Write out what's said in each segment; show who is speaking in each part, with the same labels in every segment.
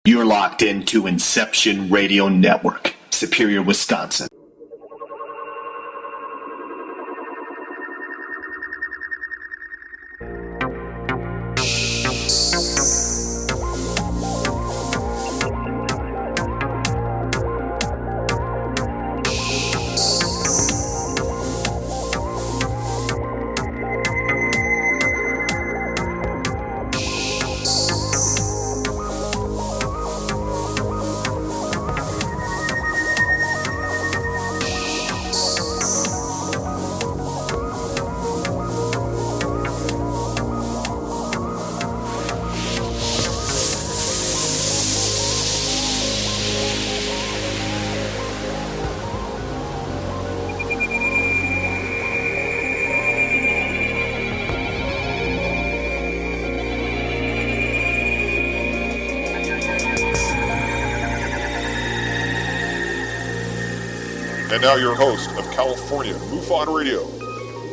Speaker 1: You're locked into Inception Radio Network, Superior, Wisconsin.
Speaker 2: And now your host of California MUFON Radio,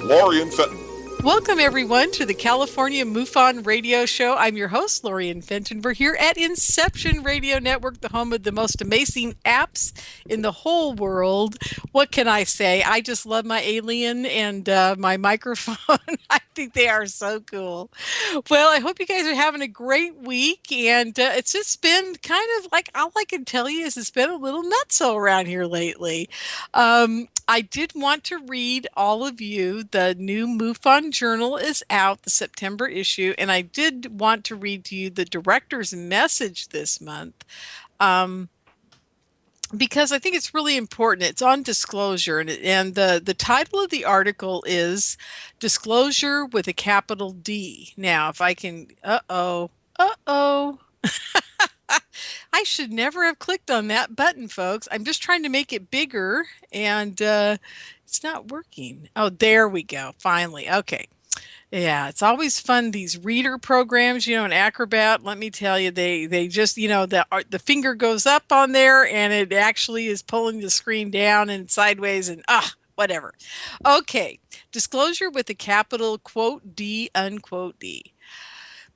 Speaker 2: Lorien Fenton.
Speaker 3: Welcome, everyone, to the California MUFON Radio Show. I'm your host, Lorien Fenton. We're here at Inception Radio Network, the home of the most amazing apps in the whole world. What can I say? I just love my alien and my microphone. I think they are so cool. Well, I hope you guys are having a great week. And it's just been kind of like, all I can tell you is it's been a little nutso around here lately. I did want to read all of you. The new MUFON Journal is out, the September issue, and I did want to read to you the director's message this month because I think it's really important. It's on disclosure, and the title of the article is Disclosure with a capital D. Now, if I can, I should never have clicked on that button, folks. I'm just trying to make it bigger, and it's not working. Oh, there we go. Finally. Okay. Yeah, it's always fun, these reader programs, in Acrobat. Let me tell you, they just, the finger goes up on there, and it actually is pulling the screen down and sideways, and whatever. Okay. Disclosure with a capital quote D, unquote D,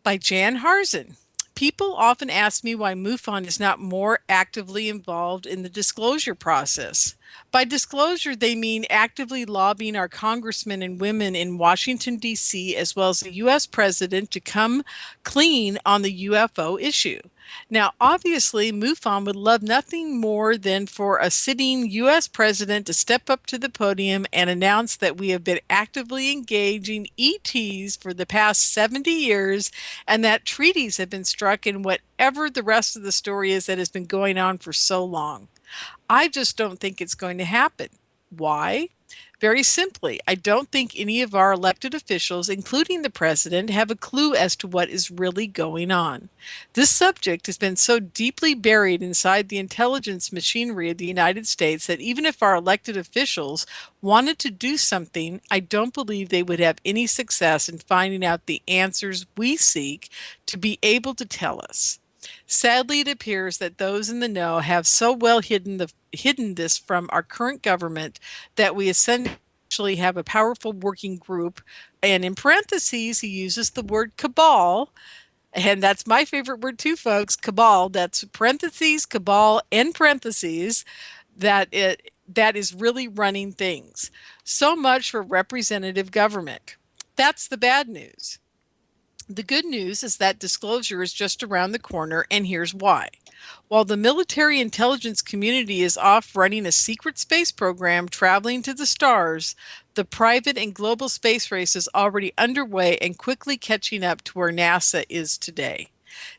Speaker 3: by Jan Harzen. People often ask me why MUFON is not more actively involved in the disclosure process. By disclosure, they mean actively lobbying our congressmen and women in Washington, D.C., as well as the U.S. president to come clean on the UFO issue. Now, obviously, MUFON would love nothing more than for a sitting U.S. president to step up to the podium and announce that we have been actively engaging ETs for the past 70 years and that treaties have been struck in whatever the rest of the story is that has been going on for so long. I just don't think it's going to happen. Why? Very simply, I don't think any of our elected officials, including the president, have a clue as to what is really going on. This subject has been so deeply buried inside the intelligence machinery of the United States that even if our elected officials wanted to do something, I don't believe they would have any success in finding out the answers we seek to be able to tell us. Sadly, it appears that those in the know have so well hidden this from our current government that we essentially have a powerful working group, and in parentheses, he uses the word cabal, and that's my favorite word too, folks, cabal. That's parentheses, cabal, and parentheses, that is really running things. So much for representative government. That's the bad news. The good news is that disclosure is just around the corner, and here's why. While the military intelligence community is off running a secret space program traveling to the stars, the private and global space race is already underway and quickly catching up to where NASA is today.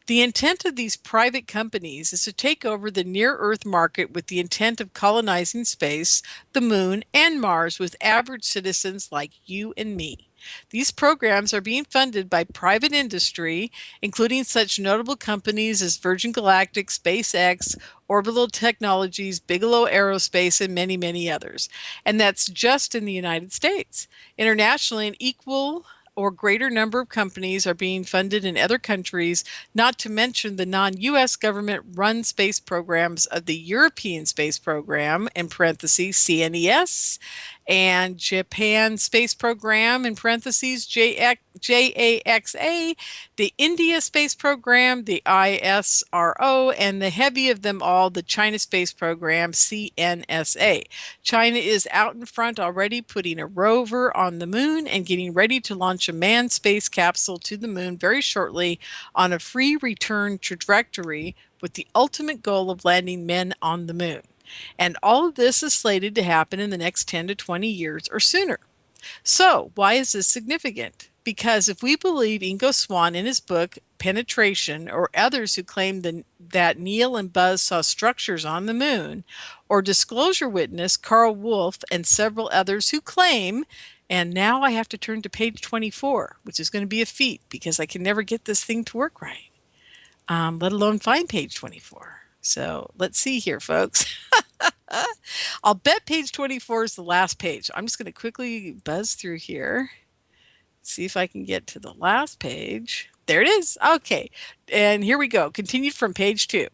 Speaker 3: The intent of these private companies is to take over the near-Earth market with the intent of colonizing space, the moon, and Mars with average citizens like you and me. These programs are being funded by private industry, including such notable companies as Virgin Galactic, SpaceX, Orbital Technologies, Bigelow Aerospace, and many, many others. And that's just in the United States. Internationally, an equal or greater number of companies are being funded in other countries, not to mention the non-U.S. government-run space programs of the European Space Program, in parentheses, CNES, and Japan Space Program, in parentheses, JAXA, the India Space Program, the ISRO, and the heavy of them all, the China Space Program, CNSA. China is out in front already, putting a rover on the moon and getting ready to launch a manned space capsule to the moon very shortly on a free return trajectory with the ultimate goal of landing men on the moon. And all of this is slated to happen in the next 10 to 20 years or sooner. So, why is this significant? Because if we believe Ingo Swann in his book Penetration, or others who claim that Neil and Buzz saw structures on the moon, or disclosure witness Carl Wolf and several others who claim, and now I have to turn to page 24, which is going to be a feat because I can never get this thing to work right, let alone find page 24. So let's see here, folks. I'll bet page 24 is the last page. I'm just going to quickly buzz through here. See if I can get to the last page. There it is. Okay. And here we go. Continued from page 2.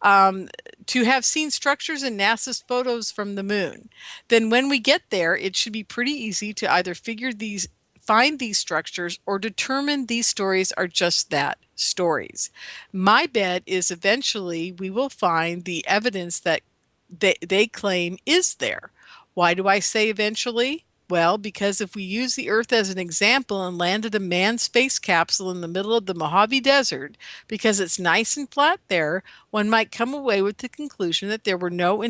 Speaker 3: To have seen structures in NASA's photos from the moon. Then when we get there, it should be pretty easy to either find these structures or determine these stories are just that, stories. My bet is eventually we will find the evidence that they claim is there. Why do I say eventually? Well, because if we use the Earth as an example and landed a manned space capsule in the middle of the Mojave Desert, because it's nice and flat there, one might come away with the conclusion that there was no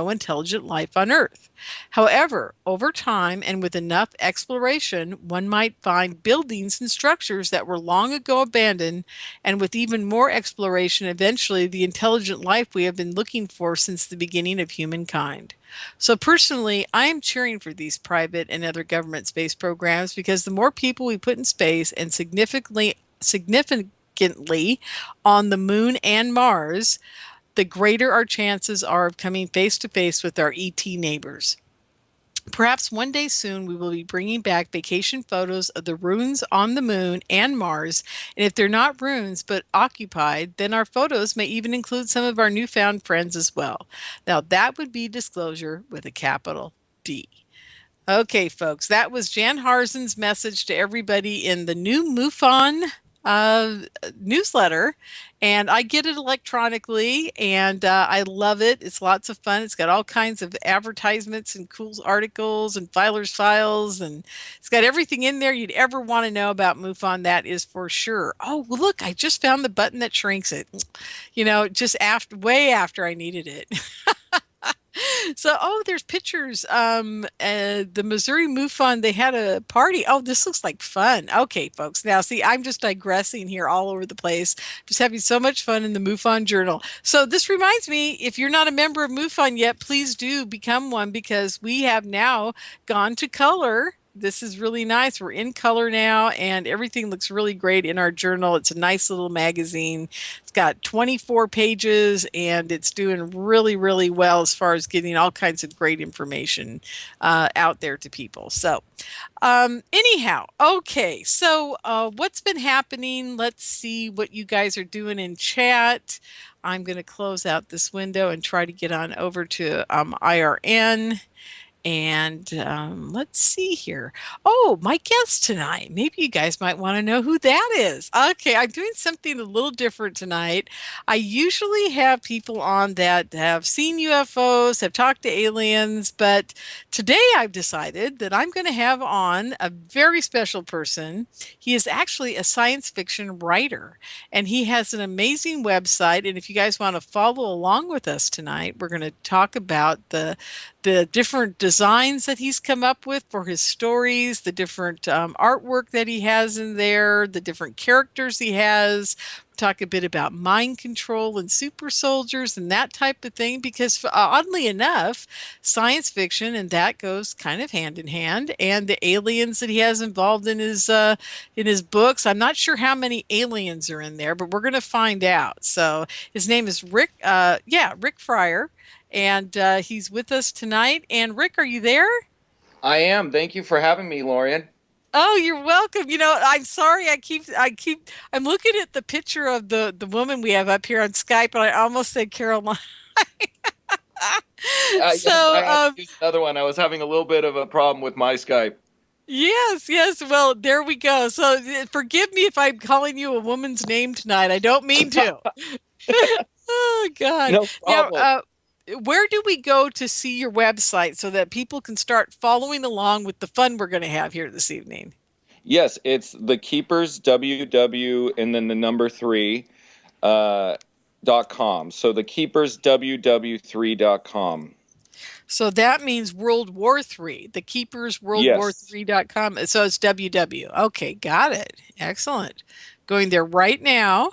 Speaker 3: intelligent life on Earth. However, over time and with enough exploration, one might find buildings and structures that were long ago abandoned, and with even more exploration, eventually the intelligent life we have been looking for since the beginning of humankind. So personally, I am cheering for these private and other government space programs because the more people we put in space and significantly on the moon and Mars, the greater our chances are of coming face to face with our ET neighbors. Perhaps one day soon we will be bringing back vacation photos of the ruins on the moon and Mars, and if they're not ruins but occupied, then our photos may even include some of our newfound friends as well. Now that would be disclosure with a capital D. Okay, folks, that was Jan Harzen's message to everybody in the new MUFON newsletter, and I get it electronically, and I love it. It's lots of fun. It's got all kinds of advertisements and cool articles and filer's files, and it's got everything in there you'd ever want to know about MUFON, that is for sure. Oh, look, I just found the button that shrinks it, just way after I needed it. So, there's pictures. The Missouri MUFON, they had a party. Oh, this looks like fun. Okay, folks. Now, see, I'm just digressing here all over the place. Just having so much fun in the MUFON Journal. So this reminds me, if you're not a member of MUFON yet, please do become one because we have now gone to color. This is really nice. We're in color now, and everything looks really great in our journal. It's a nice little magazine. It's got 24 pages, and it's doing really, really well as far as getting all kinds of great information out there to people. So anyhow, okay. So what's been happening? Let's see what you guys are doing in chat. I'm going to close out this window and try to get on over to IRN. And let's see here. Oh, my guest tonight. Maybe you guys might want to know who that is. Okay, I'm doing something a little different tonight. I usually have people on that have seen UFOs, have talked to aliens, but today I've decided that I'm going to have on a very special person. He is actually a science fiction writer, and he has an amazing website. And if you guys want to follow along with us tonight, we're going to talk about the different designs that he's come up with for his stories, the different artwork that he has in there, the different characters he has. Talk a bit about mind control and super soldiers and that type of thing, because oddly enough, science fiction and that goes kind of hand in hand, and the aliens that he has involved in his books. I'm not sure how many aliens are in there, but we're going to find out. So his name is Rick Friar. And he's with us tonight. And Rick, are you there?
Speaker 4: I am. Thank you for having me, Lorien.
Speaker 3: Oh, you're welcome. I'm sorry. I'm looking at the picture of the woman we have up here on Skype, and I almost said Caroline. So,
Speaker 4: Yes, I had to use another one. I was having a little bit of a problem with my Skype.
Speaker 3: yes, yes. Well, there we go. So forgive me if I'm calling you a woman's name tonight. I don't mean to. Oh God.
Speaker 4: No
Speaker 3: Now,
Speaker 4: problem.
Speaker 3: where do we go to see your website so that people can start following along with the fun we're going to have here this evening?
Speaker 4: Yes, it's the Keepers WW and then the number 3 .com. So the Keepers WW3.com.
Speaker 3: So that means World War III, the Keepers World War
Speaker 4: Yes.
Speaker 3: 3.com. So it's WW. Okay, got it. Excellent. Going there right now.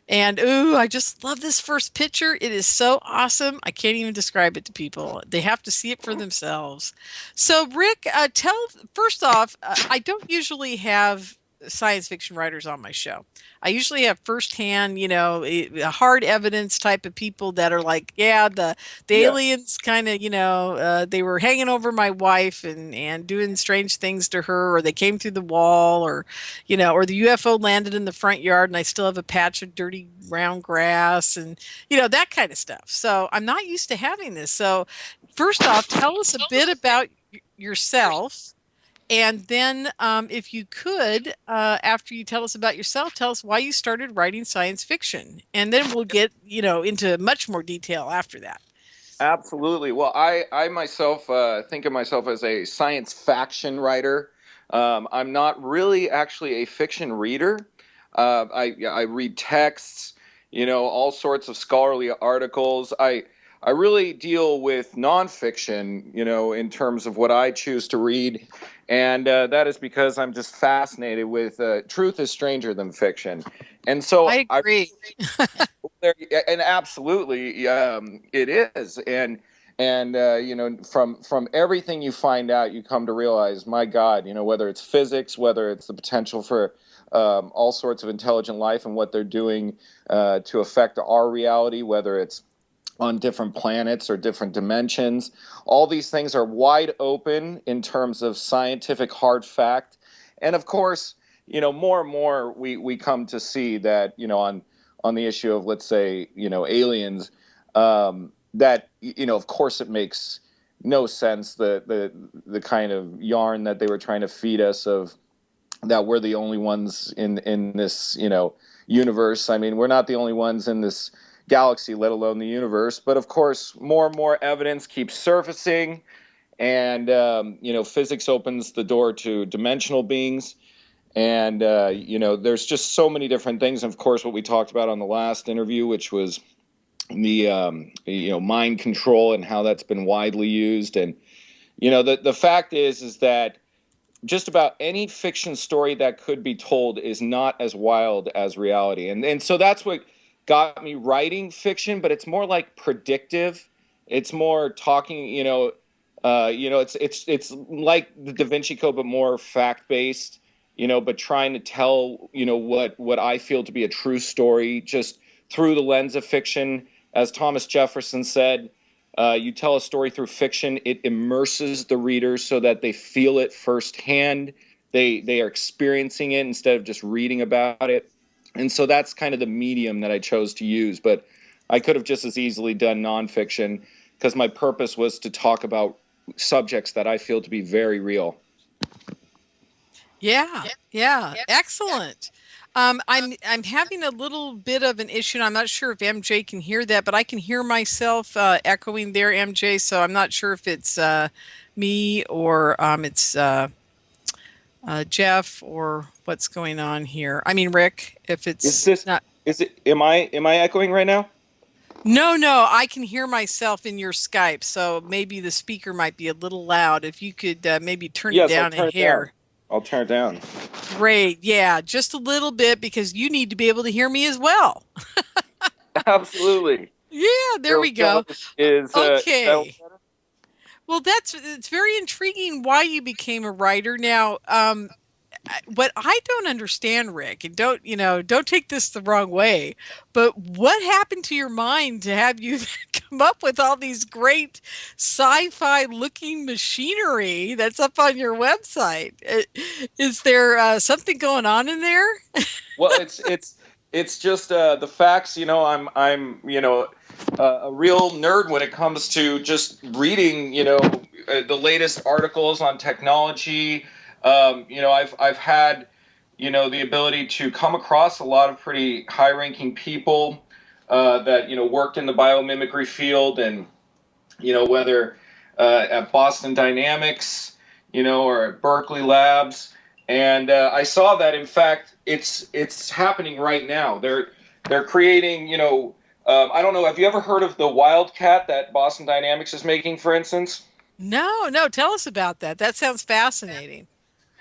Speaker 3: And ooh, I just love this first picture. It is so awesome. I can't even describe it to people. They have to see it for themselves. So, Rick, first off, I don't usually have science fiction writers on my show. I usually have firsthand, hard evidence type of people that are like, yeah, the aliens kind of, they were hanging over my wife and doing strange things to her, or they came through the wall, or the UFO landed in the front yard and I still have a patch of dirty brown grass and, that kind of stuff. So I'm not used to having this. So first off, tell us a bit about yourself. And then if you could, after you tell us about yourself, tell us why you started writing science fiction. And then we'll get, into much more detail after that.
Speaker 4: Absolutely. Well, I myself think of myself as a science faction writer. I'm not really actually a fiction reader. I read texts, all sorts of scholarly articles. I really deal with nonfiction, in terms of what I choose to read. And that is because I'm just fascinated with truth is stranger than fiction. And so
Speaker 3: I agree.
Speaker 4: And absolutely, it is. And from everything you find out, you come to realize, my God, whether it's physics, whether it's the potential for all sorts of intelligent life and what they're doing to affect our reality, whether it's on different planets or different dimensions. All these things are wide open in terms of scientific hard fact. And of course, more and more we come to see that, on the issue of, let's say, aliens, that, of course it makes no sense, the kind of yarn that they were trying to feed us of that we're the only ones in this, universe. I mean, we're not the only ones in this galaxy, let alone the universe. But of course, more and more evidence keeps surfacing, and physics opens the door to dimensional beings, and there's just so many different things. And of course, what we talked about on the last interview, which was the mind control and how that's been widely used. And the fact is that just about any fiction story that could be told is not as wild as reality, and so that's what got me writing fiction. But it's more like predictive. It's more talking, it's like the Da Vinci Code, but more fact based, but trying to tell, what I feel to be a true story just through the lens of fiction. As Thomas Jefferson said, you tell a story through fiction, it immerses the reader so that they feel it firsthand. They are experiencing it instead of just reading about it. And so that's kind of the medium that I chose to use. But I could have just as easily done nonfiction, because my purpose was to talk about subjects that I feel to be very real.
Speaker 3: Yeah. Excellent. I'm having a little bit of an issue, and I'm not sure if MJ can hear that, but I can hear myself echoing there, MJ. So I'm not sure if it's me or it's Jeff or what's going on here. I mean, Rick, if it's
Speaker 4: am I echoing right now?
Speaker 3: No, I can hear myself in your Skype, so maybe the speaker might be a little loud. If you could maybe turn it down a hair.
Speaker 4: I'll turn it down.
Speaker 3: Great. Yeah, just a little bit, because you need to be able to hear me as well.
Speaker 4: Absolutely.
Speaker 3: Yeah, there we go. Okay. Well, it's very intriguing why you became a writer. Now, what I don't understand, Rick, and don't take this the wrong way, but what happened to your mind to have you come up with all these great sci-fi looking machinery that's up on your website? Is there something going on in there?
Speaker 4: Well, it's It's just the facts. I'm a real nerd when it comes to just reading, the latest articles on technology. I've had, the ability to come across a lot of pretty high-ranking people that worked in the biomimicry field, and whether at Boston Dynamics, or at Berkeley Labs. And I saw that, in fact, it's happening right now. They're creating, I don't know, have you ever heard of the Wildcat that Boston Dynamics is making, for instance?
Speaker 3: No, tell us about that. That sounds fascinating.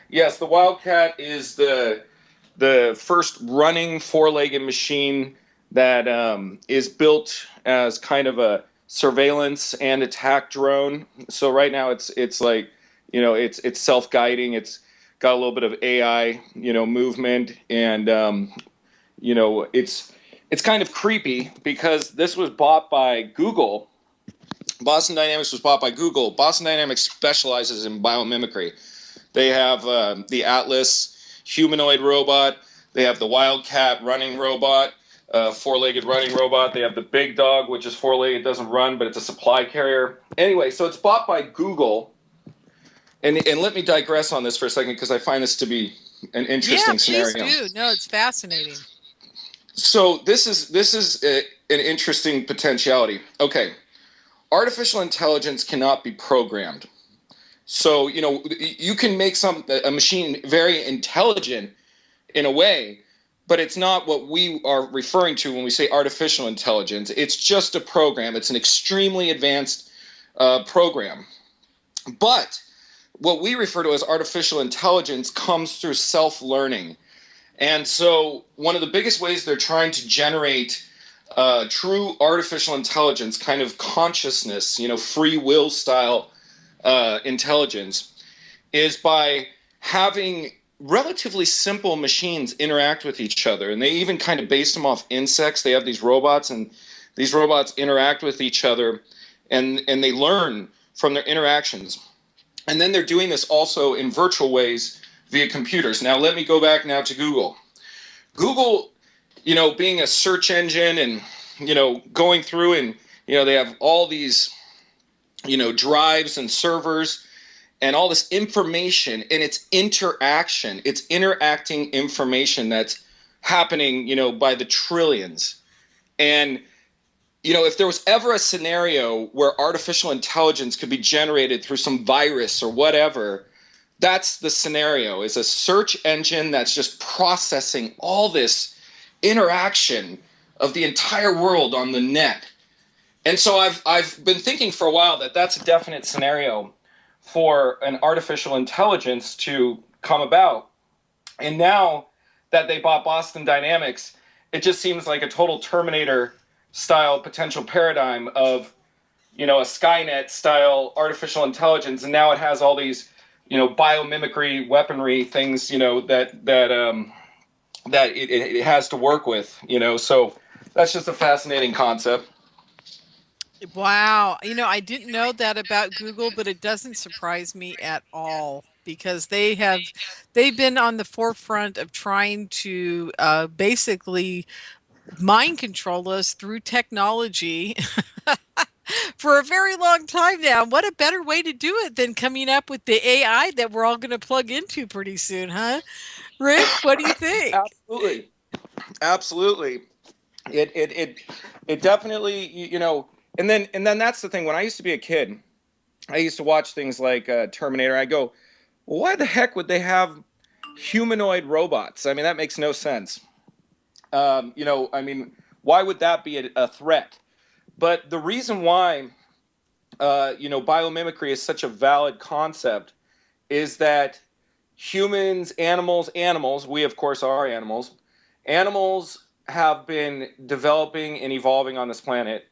Speaker 4: Yes, the Wildcat is the first running four-legged machine that is built as kind of a surveillance and attack drone. So right now it's like, it's self-guiding. It's got a little bit of AI, movement, and it's kind of creepy because this was bought by Google. Boston Dynamics was bought by Google. Boston Dynamics specializes in biomimicry. They have the Atlas humanoid robot. They have the Wildcat running robot, four-legged running robot. They have the Big Dog, which is four-legged, doesn't run, but it's a supply carrier. Anyway, so it's bought by Google. And let me digress on this for a second because I find this to be an interesting scenario.
Speaker 3: Yeah, please do. No, it's fascinating.
Speaker 4: So this is an interesting potentiality. Okay, artificial intelligence cannot be programmed. So, you can make a machine very intelligent in a way, but it's not what we are referring to when we say artificial intelligence. It's just a program. It's an extremely advanced program. But what we refer to as artificial intelligence comes through self-learning. And so one of the biggest ways they're trying to generate true artificial intelligence, kind of consciousness, free will style intelligence, is by having relatively simple machines interact with each other. And they even kind of based them off insects. They have these robots, and these robots interact with each other, and they learn from their interactions. And then they're doing this also in virtual ways via computers. Now, let me go back now to Google. Google, being a search engine and, going through and, they have all these, drives and servers and all this information, and it's interaction. It's interacting information that's happening, by the trillions. And, if there was ever a scenario where artificial intelligence could be generated through some virus or whatever, that's the scenario, is a search engine that's just processing all this interaction of the entire world on the net. And so I've been thinking for a while that that's a definite scenario for an artificial intelligence to come about. And now that they bought Boston Dynamics, it just seems like a total Terminator style potential paradigm of, a Skynet style artificial intelligence. And now it has all these, biomimicry weaponry things, that it has to work with, so that's just a fascinating concept.
Speaker 3: Wow. I didn't know that about Google, but it doesn't surprise me at all because they've been on the forefront of trying to basically mind control us through technology for a very long time now. What a better way to do it than coming up with the AI that we're all going to plug into pretty soon, huh? Rick, what do you think?
Speaker 4: Absolutely. It definitely, and then that's the thing. When I used to be a kid, I used to watch things like Terminator. I go, well, why the heck would they have humanoid robots? I mean, that makes no sense. Why would that be a threat? But the reason why, biomimicry is such a valid concept is that humans, animals, we of course are animals have been developing and evolving on this planet,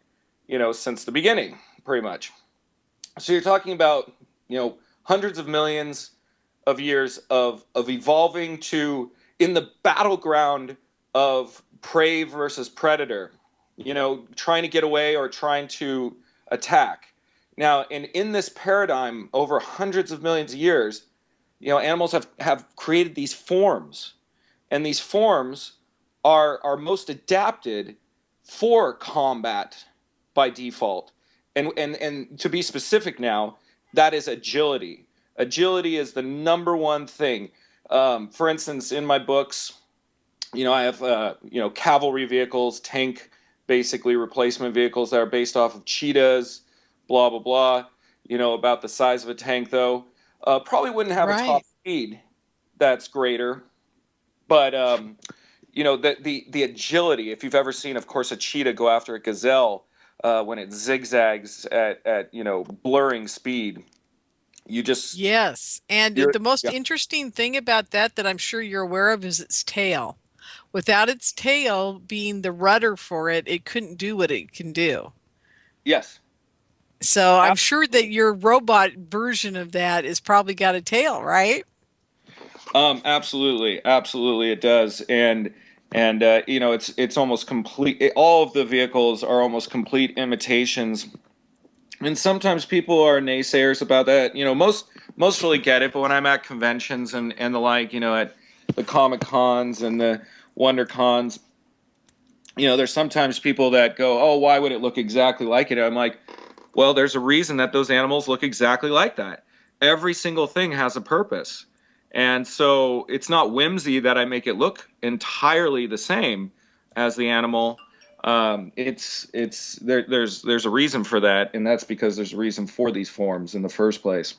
Speaker 4: since the beginning, pretty much. So you're talking about, hundreds of millions of years of evolving to in the battleground of prey versus predator, trying to get away or trying to attack. Now, and in this paradigm, over hundreds of millions of years, animals have created these forms, and these forms are most adapted for combat by default. And to be specific now, that is agility. Agility is the number one thing. For instance, in my books, I have cavalry vehicles, tank, basically replacement vehicles that are based off of cheetahs, blah blah blah. About the size of a tank, though. Probably wouldn't have a top speed that's greater, but the agility. If you've ever seen, of course, a cheetah go after a gazelle when it zigzags at blurring speed, you just
Speaker 3: Yes, and the most interesting thing about that I'm sure you're aware of is its tail. Without its tail being the rudder for it, it couldn't do what it can do.
Speaker 4: Yes.
Speaker 3: So I'm sure that your robot version of that is probably got a tail, right?
Speaker 4: Absolutely, it does, and it's almost complete. All of the vehicles are almost complete imitations, and sometimes people are naysayers about that. Most really get it, but when I'm at conventions and the like, at the Comic Cons and the Wonder Cons, there's sometimes people that go, "Oh, why would it look exactly like it?" I'm like, well, there's a reason that those animals look exactly like that. Every single thing has a purpose. And so it's not whimsy that I make it look entirely the same as the animal. There's a reason for that, and that's because there's a reason for these forms in the first place.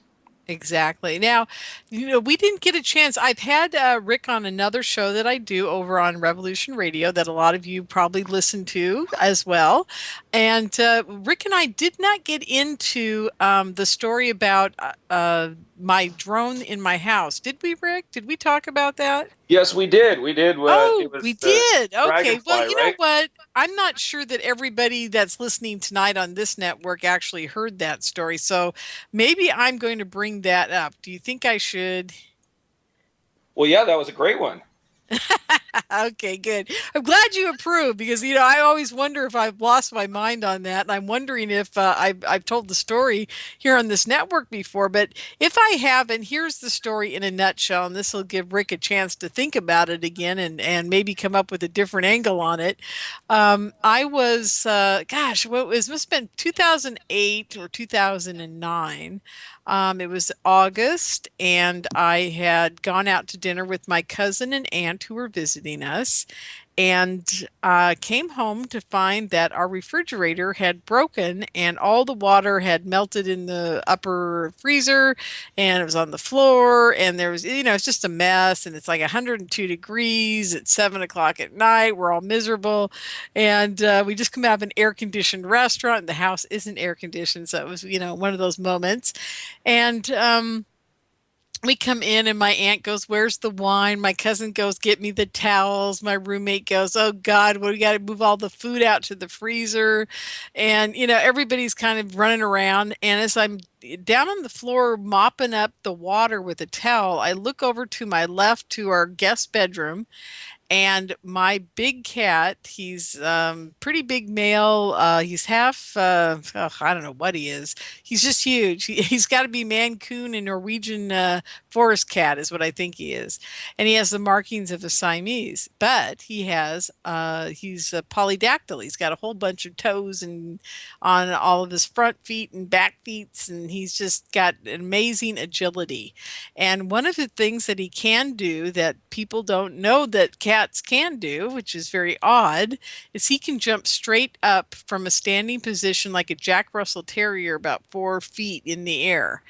Speaker 3: Exactly. Now, we didn't get a chance. I've had Rick on another show that I do over on Revolution Radio that a lot of you probably listen to as well. And Rick and I did not get into the story about my drone in my house. Did we, Rick? Did we talk about that?
Speaker 4: Yes, we did. We did.
Speaker 3: We did. Okay. Well, you know
Speaker 4: right?
Speaker 3: what? I'm not sure that everybody that's listening tonight on this network actually heard that story. So maybe I'm going to bring that up. Do you think I should?
Speaker 4: Well, yeah, that was a great one.
Speaker 3: Okay, good. I'm glad you approve because I always wonder if I've lost my mind on that, and I'm wondering if I've told the story here on this network before. But if I haven't, here's the story in a nutshell, and this will give Rick a chance to think about it again and maybe come up with a different angle on it. I was, must have been 2008 or 2009. It was August, and I had gone out to dinner with my cousin and aunt who were visiting us, and came home to find that our refrigerator had broken and all the water had melted in the upper freezer, and it was on the floor, and there was, it's just a mess, and it's like 102 degrees at 7 o'clock at night. We're all miserable, and we just come out of an air-conditioned restaurant, and the house isn't air-conditioned, so it was, one of those moments. And we come in and my aunt goes, "Where's the wine?" My cousin goes, "Get me the towels." My roommate goes, "Oh God, we got to move all the food out to the freezer." And, everybody's kind of running around. And as I'm down on the floor mopping up the water with a towel, I look over to my left to our guest bedroom. And my big cat, he's pretty big male. He's half, I don't know what he is. He's just huge. He's got to be Mancoon and Norwegian forest cat is what I think he is. And he has the markings of a Siamese, but he's a polydactyl. He's got a whole bunch of toes and on all of his front feet and back feet, and he's just got an amazing agility. And one of the things that he can do that people don't know that cats can do, which is very odd, is he can jump straight up from a standing position like a Jack Russell Terrier about 4 feet in the air.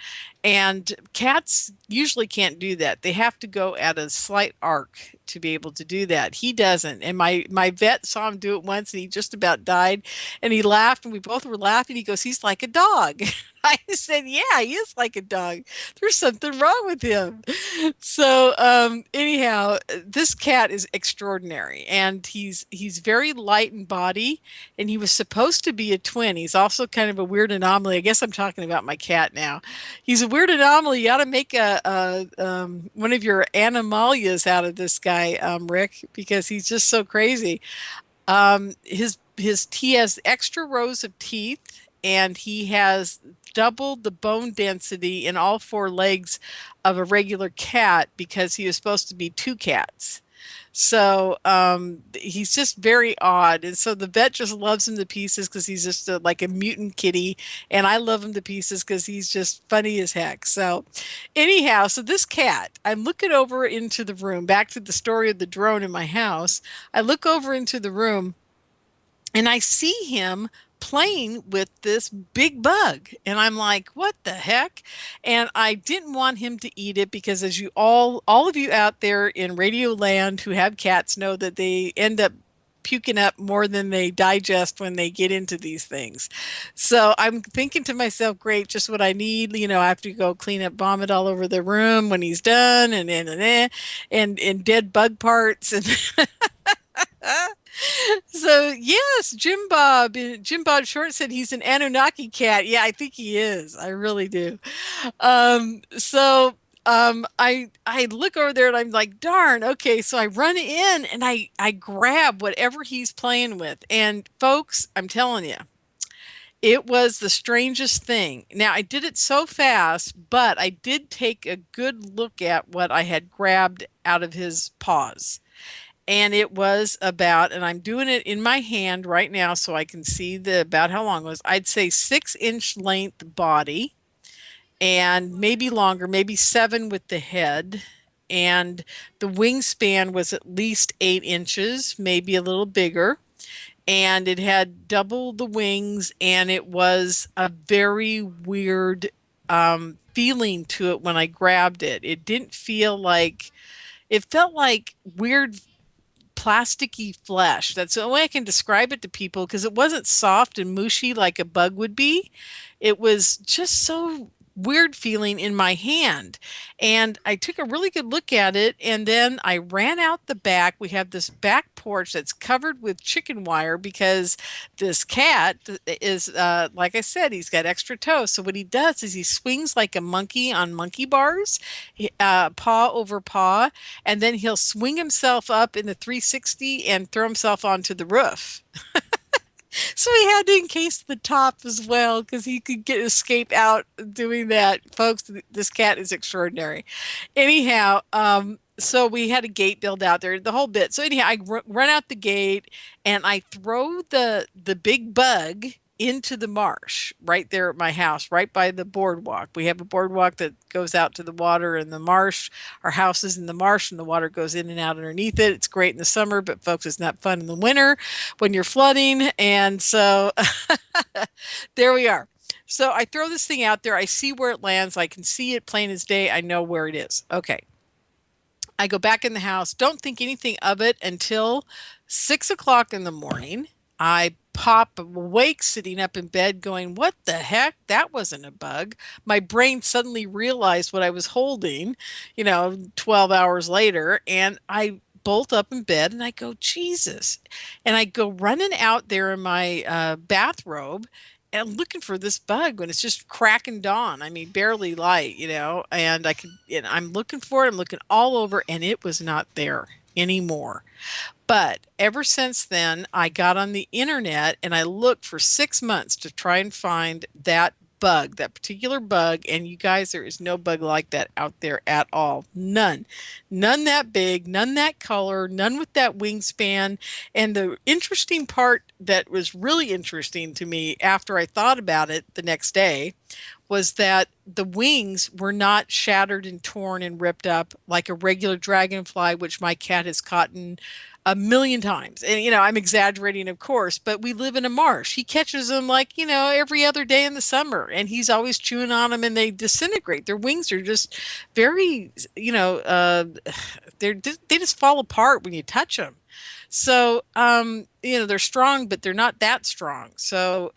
Speaker 3: And cats usually can't do that. They have to go at a slight arc to be able to do that. He doesn't. And my vet saw him do it once and he just about died. And he laughed and we both were laughing. He goes, "He's like a dog." I said, "Yeah, he is like a dog. There's something wrong with him." So anyhow, this cat is extraordinary. And he's very light in body. And he was supposed to be a twin. He's also kind of a weird anomaly. I guess I'm talking about my cat now. He's a weird anomaly. You ought to make one of your animalias out of this guy, Rick, because he's just so crazy. He has extra rows of teeth, and he has double the bone density in all 4 legs of a regular cat because he was supposed to be 2 cats. So he's just very odd. And so the vet just loves him to pieces because he's just like a mutant kitty. And I love him to pieces because he's just funny as heck. So anyhow, so this cat, I'm looking over into the room, back to the story of the drone in my house. I look over into the room and I see him playing with this big bug, and I'm like, what the heck? And I didn't want him to eat it because, as you all of you out there in radio land who have cats know, that they end up puking up more than they digest when they get into these things. So I'm thinking to myself, great, just what I need. I have to go clean up vomit all over the room when he's done, and dead bug parts and so yes, Jim Bob Short said he's an Anunnaki cat. Yeah, I think he is. I really do. I look over there and I'm like, darn, okay. So I run in and I grab whatever he's playing with. And folks, I'm telling you, it was the strangest thing. Now I did it so fast, but I did take a good look at what I had grabbed out of his paws. And it was about, and I'm doing it in my hand right now so I can see about how long it was. I'd say 6-inch length body, and maybe longer, maybe 7 with the head. And the wingspan was at least 8 inches, maybe a little bigger. And it had double the wings, and it was a very weird feeling to it when I grabbed it. It didn't feel like, it felt like weird plasticky flesh. That's the only way I can describe it to people, because it wasn't soft and mushy like a bug would be. It was just so weird feeling in my hand. And I took a really good look at it, and then I ran out the back. We have this back porch that's covered with chicken wire because this cat is, like I said, he's got extra toes. So what he does is he swings like a monkey on monkey bars, paw over paw, and then he'll swing himself up in the 360 and throw himself onto the roof. So he had to encase the top as well because he could escape out doing that. Folks, this cat is extraordinary. Anyhow, so we had a gate built out there, the whole bit. So anyhow, I run out the gate and I throw the big bug into the marsh right there at my house, right by the boardwalk. We have a boardwalk that goes out to the water and the marsh. Our house is in the marsh and the water goes in and out underneath it. It's great in the summer, but folks, it's not fun in the winter when you're flooding. And so there we are. So I throw this thing out there. I see where it lands. I can see it plain as day. I know where it is. Okay. I go back in the house. Don't think anything of it until 6 o'clock in the morning. I pop awake, sitting up in bed going, what the heck? That wasn't a bug. My brain suddenly realized what I was holding, 12 hours later. And I bolt up in bed and I go, Jesus. And I go running out there in my bathrobe and looking for this bug when it's just cracking dawn. I mean, barely light, and I'm looking for it. I'm looking all over and it was not there anymore. But ever since then, I got on the internet and I looked for 6 months to try and find that bug, that particular bug. And you guys, there is no bug like that out there at all. None. None that big, none that color, none with that wingspan. And the interesting part that was really interesting to me after I thought about it the next day was that the wings were not shattered and torn and ripped up like a regular dragonfly, which my cat has caught in a million times. And, I'm exaggerating, of course, but we live in a marsh. He catches them like, every other day in the summer, and he's always chewing on them and they disintegrate. Their wings are just very, they just fall apart when you touch them. So, they're strong, but they're not that strong. So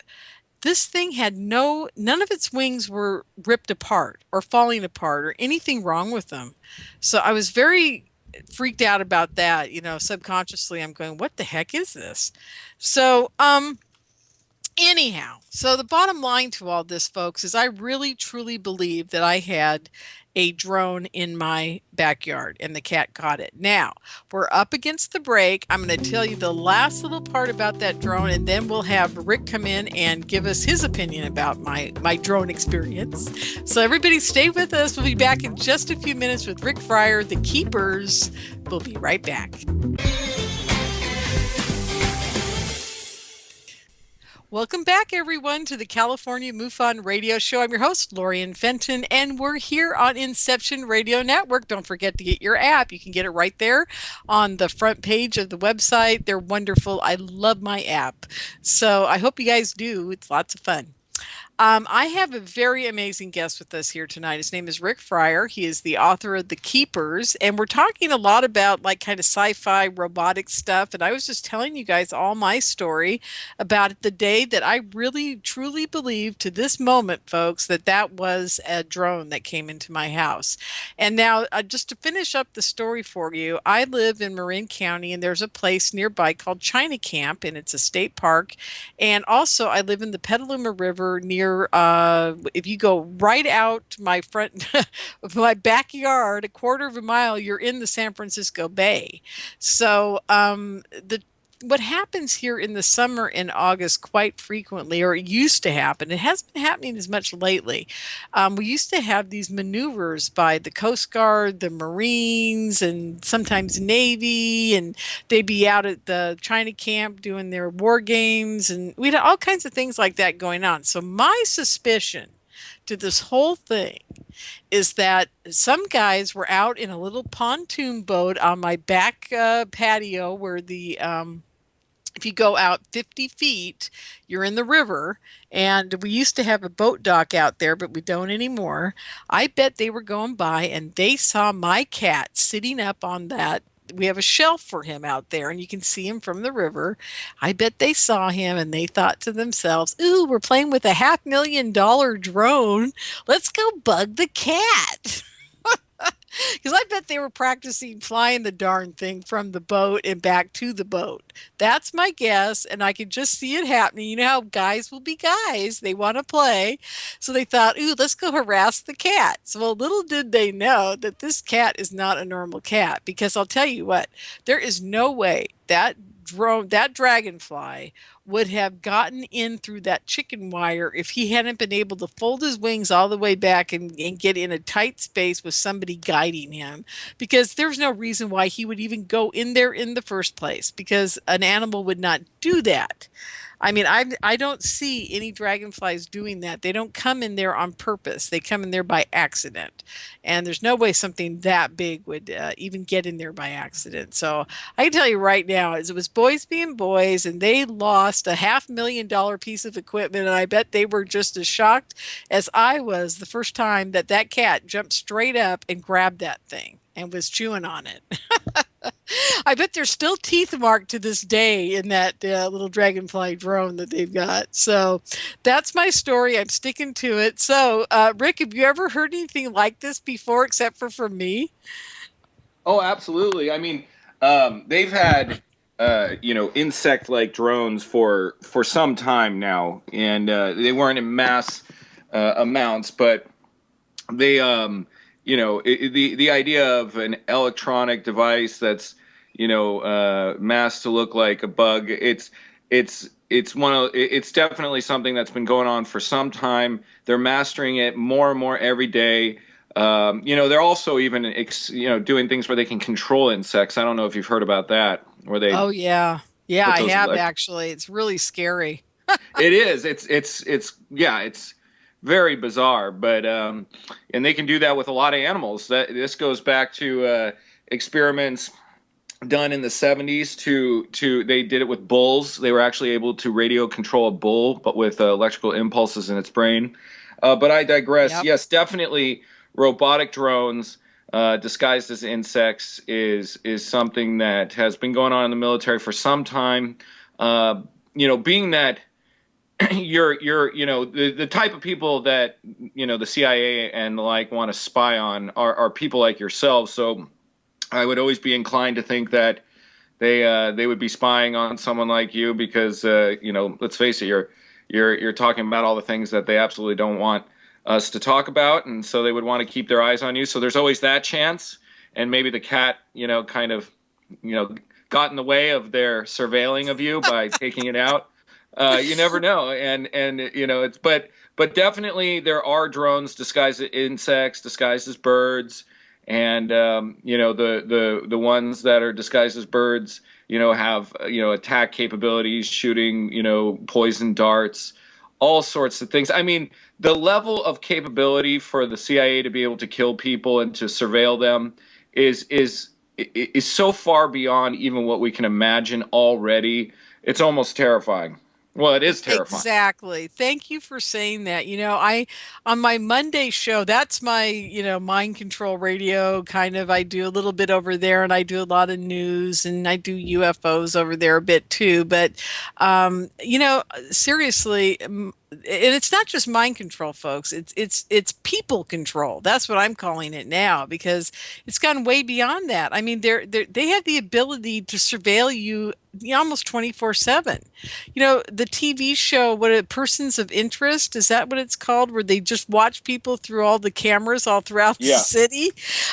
Speaker 3: this thing had none of its wings were ripped apart or falling apart or anything wrong with them. So I was very freaked out about that. Subconsciously I'm going, what the heck is this? So, anyhow, so the bottom line to all this, folks, is I really truly believe that I had a drone in my backyard, and the cat caught it. Now, we're up against the break. I'm going to tell you the last little part about that drone, and then we'll have Rick come in and give us his opinion about my drone experience. So everybody stay with us. We'll be back in just a few minutes with Rick Friar, the Keepers. We'll be right back. Welcome back, everyone, to the California MUFON Radio Show. I'm your host, Lorien Fenton, and we're here on Inception Radio Network. Don't forget to get your app. You can get it right there on the front page of the website. They're wonderful. I love my app. So I hope you guys do. It's lots of fun. I have a very amazing guest with us here tonight. His name is Rick Friar. He is the author of The Keepers, and we're talking a lot about like kind of sci-fi robotic stuff. And I was just telling you guys all my story about the day that I really truly believe to this moment, folks, that was a drone that came into my house. And now just to finish up the story for you, I live in Marin County, and there's a place nearby called China Camp, and it's a state park. And also I live in the Petaluma River near if you go right out my front my backyard a quarter of a mile, you're in the San Francisco Bay. So what happens here in the summer in August quite frequently, or it used to happen, it hasn't been happening as much lately. We used to have these maneuvers by the Coast Guard, the Marines, and sometimes Navy, and they'd be out at the China Camp doing their war games, and we'd have all kinds of things like that going on. So my suspicion to this whole thing is that some guys were out in a little pontoon boat on my back patio where the if you go out 50 feet, you're in the river, and we used to have a boat dock out there, but we don't anymore. I bet they were going by and they saw my cat sitting up on that. We have a shelf for him out there, and you can see him from the river. I bet they saw him and they thought to themselves, ooh, we're playing with a $500,000 drone. Let's go bug the cat. Because I bet they were practicing flying the darn thing from the boat and back to the boat. That's my guess, and I could just see it happening. You know how guys will be guys. They want to play. So they thought, ooh, let's go harass the cat. So well, little did they know that this cat is not a normal cat, because I'll tell you what, there is no way that dragonfly would have gotten in through that chicken wire if he hadn't been able to fold his wings all the way back and get in a tight space with somebody guiding him, because there's no reason why he would even go in there in the first place, because an animal would not do that. I mean, I don't see any dragonflies doing that. They don't come in there on purpose. They come in there by accident. And there's no way something that big would even get in there by accident. So I can tell you right now, it was boys being boys, and they lost a $500,000 piece of equipment. And I bet they were just as shocked as I was the first time that cat jumped straight up and grabbed that thing and was chewing on it. I bet there's still teeth marked to this day in that little dragonfly drone that they've got. So that's my story. I'm sticking to it. So, Rick, have you ever heard anything like this before except for from me?
Speaker 4: Oh, absolutely. I mean, they've had, insect-like drones for some time now, and they weren't in mass amounts, but they, the idea of an electronic device that's, masked to look like a bug, it's definitely something that's been going on for some time. They're mastering it more and more every day. They're also even, doing things where they can control insects. I don't know if you've heard about that. Where they?
Speaker 3: Oh yeah, I have actually. It's really scary.
Speaker 4: It is. It's very bizarre, but and they can do that with a lot of animals. This goes back to experiments done in the 70s they did it with bulls. They were actually able to radio control a bull, but with electrical impulses in its brain. But I digress. Yep. Yes, definitely robotic drones disguised as insects is something that has been going on in the military for some time. Being that you're the type of people that the CIA and the like want to spy on are people like yourselves. So I would always be inclined to think that they would be spying on someone like you, because let's face it, you're talking about all the things that they absolutely don't want us to talk about, and so they would want to keep their eyes on you. So there's always that chance, and maybe the cat, kind of, got in the way of their surveilling of you by taking it out. You never know, and it's but definitely there are drones disguised as insects, disguised as birds, and the ones that are disguised as birds, have attack capabilities, shooting poison darts, all sorts of things. I mean, the level of capability for the CIA to be able to kill people and to surveil them is so far beyond even what we can imagine already. It's almost terrifying. Well, it is terrifying.
Speaker 3: Exactly. Thank you for saying that. On my Monday show, that's my, mind control radio kind of. I do a little bit over there, and I do a lot of news, and I do UFOs over there a bit too. But, seriously, and it's not just mind control, folks. It's people control. That's what I'm calling it now, because it's gone way beyond that. I mean, they have the ability to surveil you almost 24/7. The TV show, Persons of Interest, is that what it's called, where they just watch people through all the cameras all throughout the city?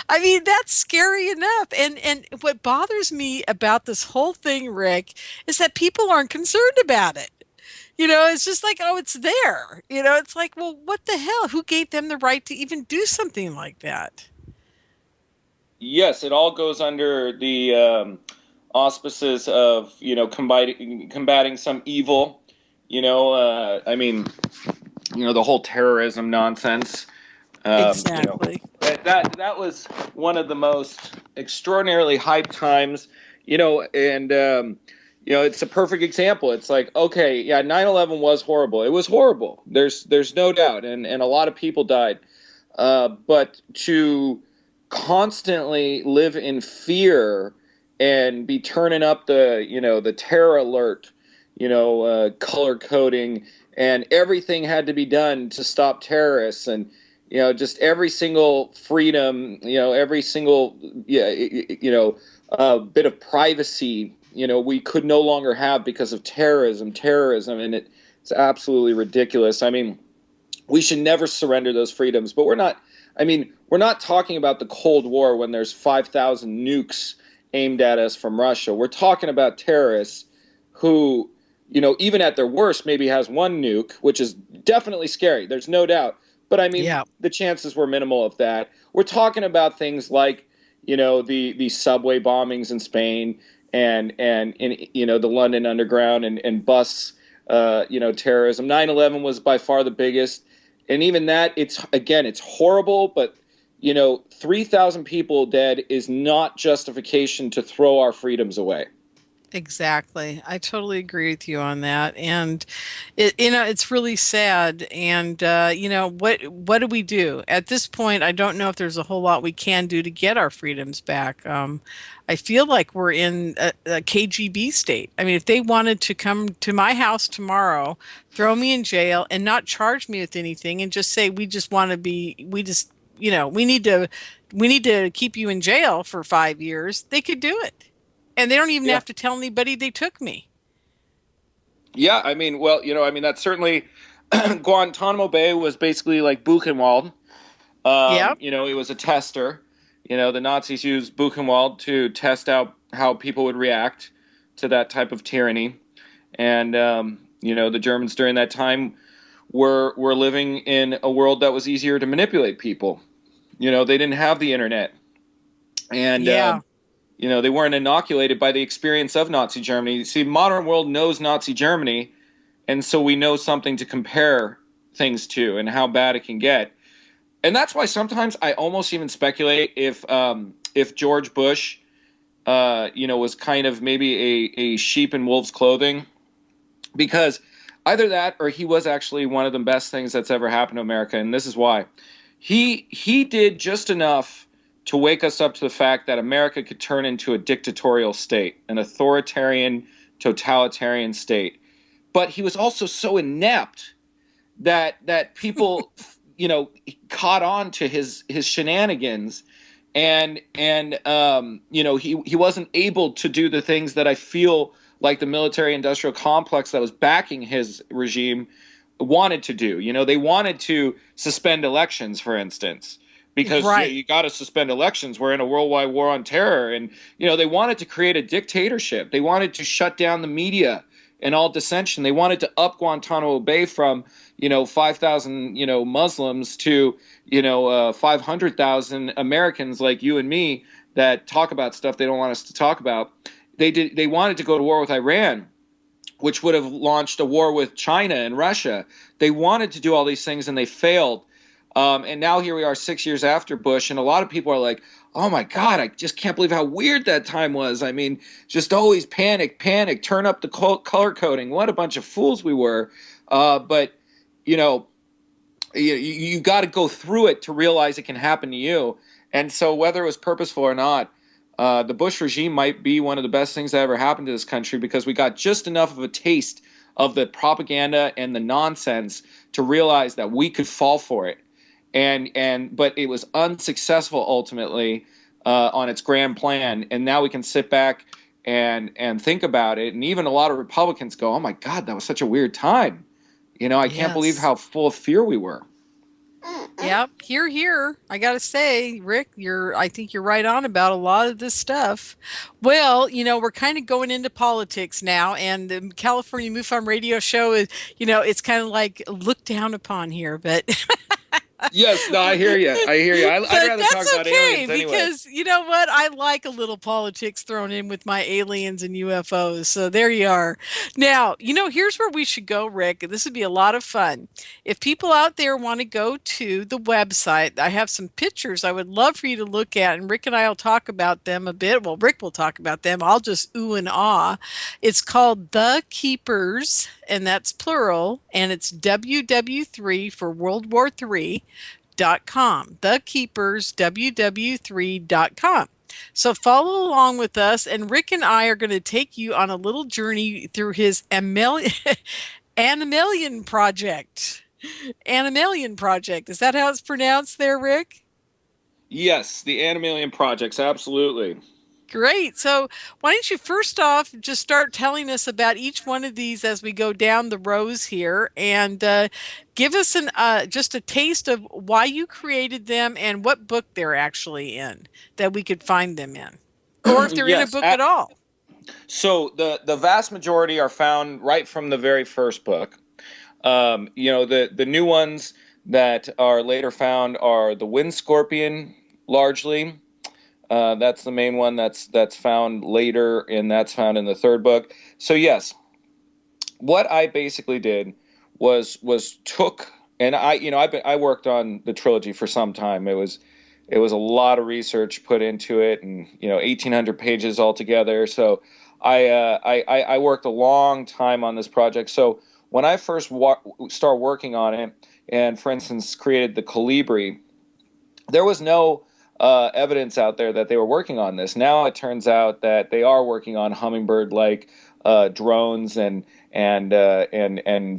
Speaker 3: I mean, that's scary enough. And what bothers me about this whole thing, Rick, is that people aren't concerned about it. It's just like, oh, it's there. It's like, well, what the hell? Who gave them the right to even do something like that?
Speaker 4: Yes, it all goes under the auspices of, combating some evil, I mean, the whole terrorism nonsense.
Speaker 3: Exactly.
Speaker 4: That was one of the most extraordinarily hyped times, and it's a perfect example. It's like, okay, yeah, 9/11 was horrible. It was horrible. There's no doubt, and a lot of people died. But to constantly live in fear and be turning up the terror alert, color coding, and everything had to be done to stop terrorists, and just every single freedom, every single bit of privacy, we could no longer have because of terrorism, and it's absolutely ridiculous. I mean, we should never surrender those freedoms, but we're not talking about the Cold War when there's 5,000 nukes aimed at us from Russia. We're talking about terrorists who, even at their worst, maybe has one nuke, which is definitely scary. There's no doubt. But I mean, the chances were minimal of that. We're talking about things like, the subway bombings in Spain, and the London Underground and bus, terrorism. 9/11 was by far the biggest. And even that, it's horrible, but 3,000 people dead is not justification to throw our freedoms away.
Speaker 3: Exactly. I totally agree with you on that. And it's really sad. And what do we do at this point? I don't know if there's a whole lot we can do to get our freedoms back. I feel like we're in a KGB state. I mean, if they wanted to come to my house tomorrow, throw me in jail, and not charge me with anything, and just say we need to keep you in jail for 5 years, they could do it. And they don't even have to tell anybody they took me.
Speaker 4: Yeah, I mean, that's certainly Guantanamo Bay was basically like Buchenwald. It was a tester. The Nazis used Buchenwald to test out how people would react to that type of tyranny. And, the Germans during that time were living in a world that was easier to manipulate people. They didn't have the internet. And, they weren't inoculated by the experience of Nazi Germany. See, modern world knows Nazi Germany, and so we know something to compare things to and how bad it can get. And that's why sometimes I almost even speculate if George Bush, was kind of maybe a sheep in wolf's clothing, because either that or he was actually one of the best things that's ever happened to America, and this is why. He did just enough to wake us up to the fact that America could turn into a dictatorial state, an authoritarian, totalitarian state. But he was also so inept that people, caught on to his shenanigans, and he wasn't able to do the things that I feel like the military-industrial complex that was backing his regime wanted to do. You know, they wanted to suspend elections, for instance, because
Speaker 3: Right.
Speaker 4: you got to suspend elections. We're in a worldwide war on terror. And, you know, they wanted to create a dictatorship. They wanted to shut down the media and all dissension. They wanted to up Guantanamo Bay from, 5,000, Muslims to, 500,000 Americans like you and me that talk about stuff they don't want us to talk about. They wanted to go to war with Iran, which would have launched a war with China and Russia. They wanted to do all these things and they failed. And now here we are 6 years after Bush, and a lot of people are like, oh my God, I just can't believe how weird that time was. I mean, just always panic, turn up the color coding. What a bunch of fools we were. But, you got to go through it to realize it can happen to you. And so whether it was purposeful or not, the Bush regime might be one of the best things that ever happened to this country, because we got just enough of a taste of the propaganda and the nonsense to realize that we could fall for it. But it was unsuccessful ultimately on its grand plan. And now we can sit back and think about it. And even a lot of Republicans go, oh my God, that was such a weird time. I can't believe how full of fear we were.
Speaker 3: Yep, here. I got to say, Rick, I think you're right on about a lot of this stuff. Well, we're kind of going into politics now, and the California MUFON Radio show is, it's kind of like looked down upon here, but
Speaker 4: Yes, no, I hear you. I'd rather talk about aliens anyway.
Speaker 3: Because you know what? I like a little politics thrown in with my aliens and UFOs. So there you are. Now, here's where we should go, Rick. This would be a lot of fun. If people out there want to go to the website, I have some pictures I would love for you to look at, and Rick and I will talk about them a bit. Well, Rick will talk about them. I'll just ooh and ah. It's called The Keepers, and that's plural, and it's WW3 for World War III. .com, thekeepers, ww3.com. So follow along with us, and Rick and I are going to take you on a little journey through his Animalian project. Animalian project. Is that how it's pronounced there, Rick?
Speaker 4: Yes, the Animalian projects, absolutely.
Speaker 3: Great. So why don't you first off just start telling us about each one of these as we go down the rows here, and give us just a taste of why you created them and what book they're actually in that we could find them in, or if they're in a book at all.
Speaker 4: So the vast majority are found right from the very first book. The new ones that are later found are the Wind Scorpion, largely. That's the main one that's found later, and that's found in the third book. So yes, what I basically did was took, and I worked on the trilogy for some time. It was a lot of research put into it, and 1,800 pages altogether. So I worked a long time on this project. So when I first start working on it, and for instance created the Colibri, there was no evidence out there that they were working on this. Now it turns out that they are working on hummingbird-like drones and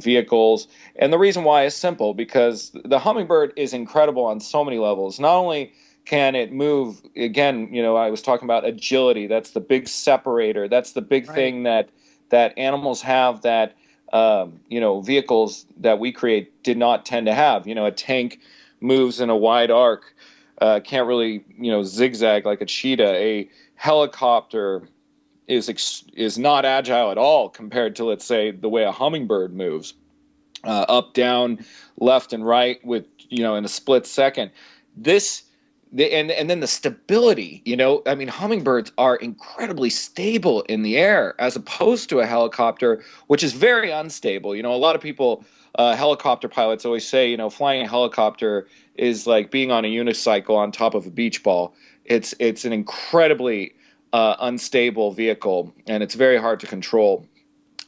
Speaker 4: vehicles. And the reason why is simple, because the hummingbird is incredible on so many levels. Not only can it move, again, I was talking about agility. That's the big separator. That's the big thing that animals have that vehicles that we create did not tend to have. A tank moves in a wide arc. Can't really, zigzag like a cheetah. A helicopter is not agile at all compared to, let's say, the way a hummingbird moves, up, down, left, and right with, in a split second. And then the stability, hummingbirds are incredibly stable in the air as opposed to a helicopter, which is very unstable. A lot of people, helicopter pilots always say, flying a helicopter is like being on a unicycle on top of a beach ball. It's an incredibly unstable vehicle, and it's very hard to control.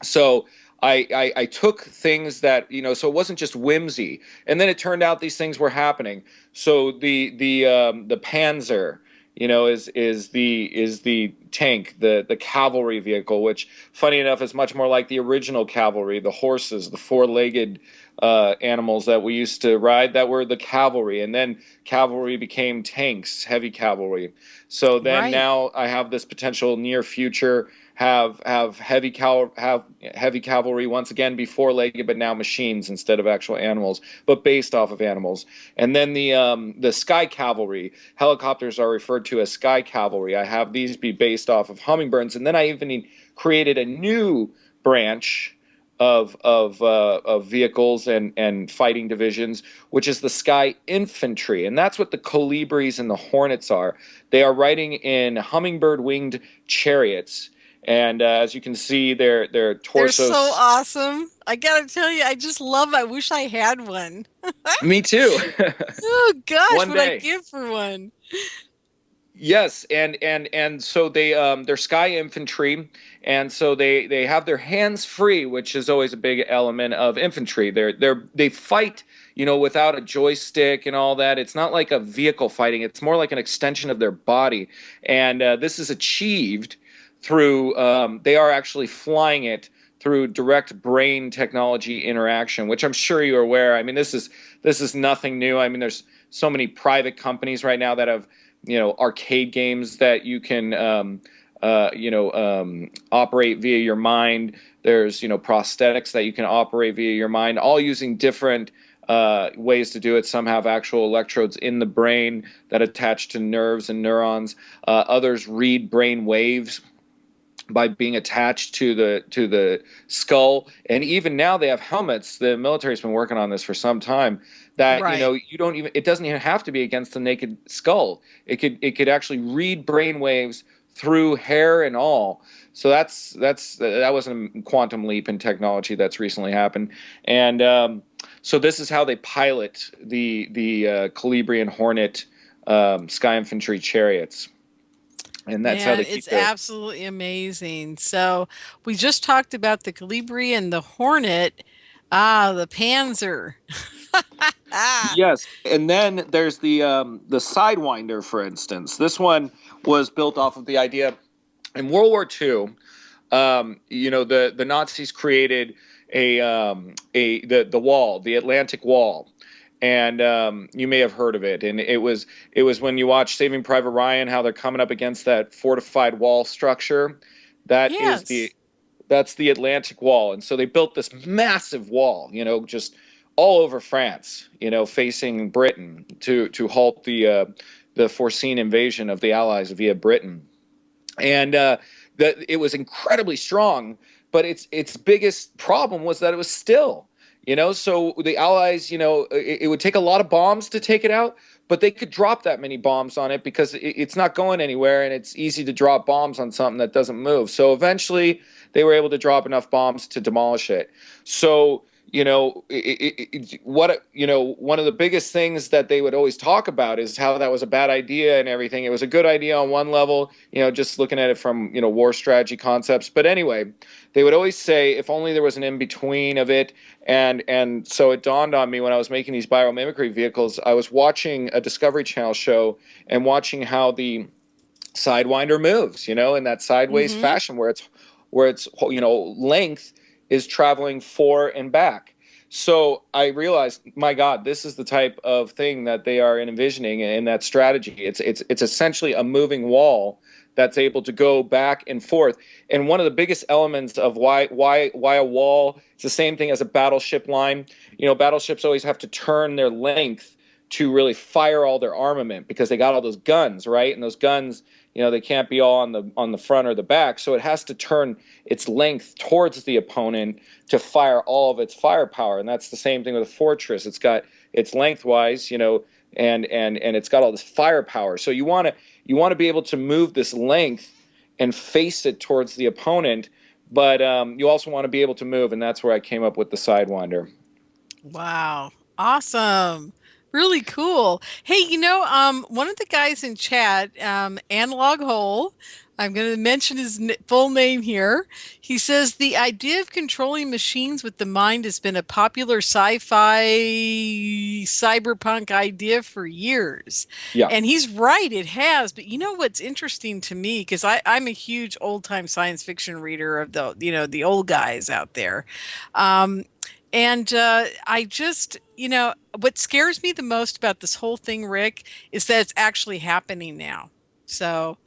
Speaker 4: So I took things that, so it wasn't just whimsy. And then it turned out these things were happening. So the Panzer, is the tank, the cavalry vehicle, which, funny enough, is much more like the original cavalry, the horses, the four-legged animals that we used to ride, that were the cavalry. And then cavalry became tanks, heavy cavalry. So then now I have this potential near future have heavy cavalry once again, be four-legged, but now machines instead of actual animals, but based off of animals. And then the sky cavalry helicopters are referred to as sky cavalry. I have these be based off of hummingbirds, and then I even created a new branch of vehicles and fighting divisions, which is the sky infantry, and that's what the colibris and the hornets are. They are riding in hummingbird winged chariots, and as you can see, their torsos.
Speaker 3: They're so awesome. I gotta tell you, I just love. I wish I had one.
Speaker 4: Me too.
Speaker 3: Oh gosh,
Speaker 4: One
Speaker 3: what
Speaker 4: day.
Speaker 3: I give for one.
Speaker 4: Yes, and so they're sky infantry, and so they have their hands free, which is always a big element of infantry. They fight, without a joystick and all that. It's not like a vehicle fighting. It's more like an extension of their body, and this is achieved through they are actually flying it through direct brain technology interaction, which I'm sure you're aware. I mean, this is nothing new. I mean, there's so many private companies right now that have arcade games that you can operate via your mind. There's prosthetics that you can operate via your mind, all using different ways to do it. Some have actual electrodes in the brain that attach to nerves and neurons. Others read brain waves by being attached to the skull, and even now they have helmets. The military's been working on this for some time. That
Speaker 3: Right.
Speaker 4: It doesn't even have to be against the naked skull. It could actually read brain waves through hair and all. So that was a quantum leap in technology that's recently happened, and so this is how they pilot the Colibri and Hornet sky infantry chariots. And that's how they keep
Speaker 3: it's absolutely amazing. So we just talked about the Colibri and the Hornet. The Panzer.
Speaker 4: Yes, and then there's the Sidewinder, for instance. This one was built off of the idea in World War II. The Nazis created the wall, the Atlantic Wall. And you may have heard of it. And it was when you watch Saving Private Ryan, how they're coming up against that fortified wall structure. That's the Atlantic Wall. And so they built this massive wall, just all over France, facing Britain to halt the foreseen invasion of the Allies via Britain. And it was incredibly strong, but its biggest problem was that it was still. So the Allies, it would take a lot of bombs to take it out, but they could drop that many bombs on it because it's not going anywhere, and it's easy to drop bombs on something that doesn't move. So eventually they were able to drop enough bombs to demolish it. So, one of the biggest things that they would always talk about is how that was a bad idea and everything. It was a good idea on one level, just looking at it from, war strategy concepts. But anyway, they would always say if only there was an in-between of it. And so it dawned on me when I was making these biomimicry vehicles, I was watching a Discovery Channel show and watching how the Sidewinder moves, in that sideways fashion where its length is traveling fore and back. So I realized, my God, this is the type of thing that they are envisioning in that strategy. It's essentially a moving wall that's able to go back and forth. And one of the biggest elements of why a wall, it's the same thing as a battleship line. Battleships always have to turn their length to really fire all their armament because they got all those guns, right? And those guns, they can't be all on the front or the back. So it has to turn its length towards the opponent to fire all of its firepower. And that's the same thing with a fortress. It's got its lengthwise, and it's got all this firepower. So you want to be able to move this length and face it towards the opponent, but you also want to be able to move, and that's where I came up with the Sidewinder.
Speaker 3: Wow. Awesome. Really cool. Hey, one of the guys in chat, Analog Hole, I'm going to mention his full name here. He says the idea of controlling machines with the mind has been a popular sci-fi cyberpunk idea for years.
Speaker 4: Yeah.
Speaker 3: And he's right, it has. But what's interesting to me, because I'm a huge old-time science fiction reader of the old guys out there. And I just, what scares me the most about this whole thing, Rick, is that it's actually happening now. So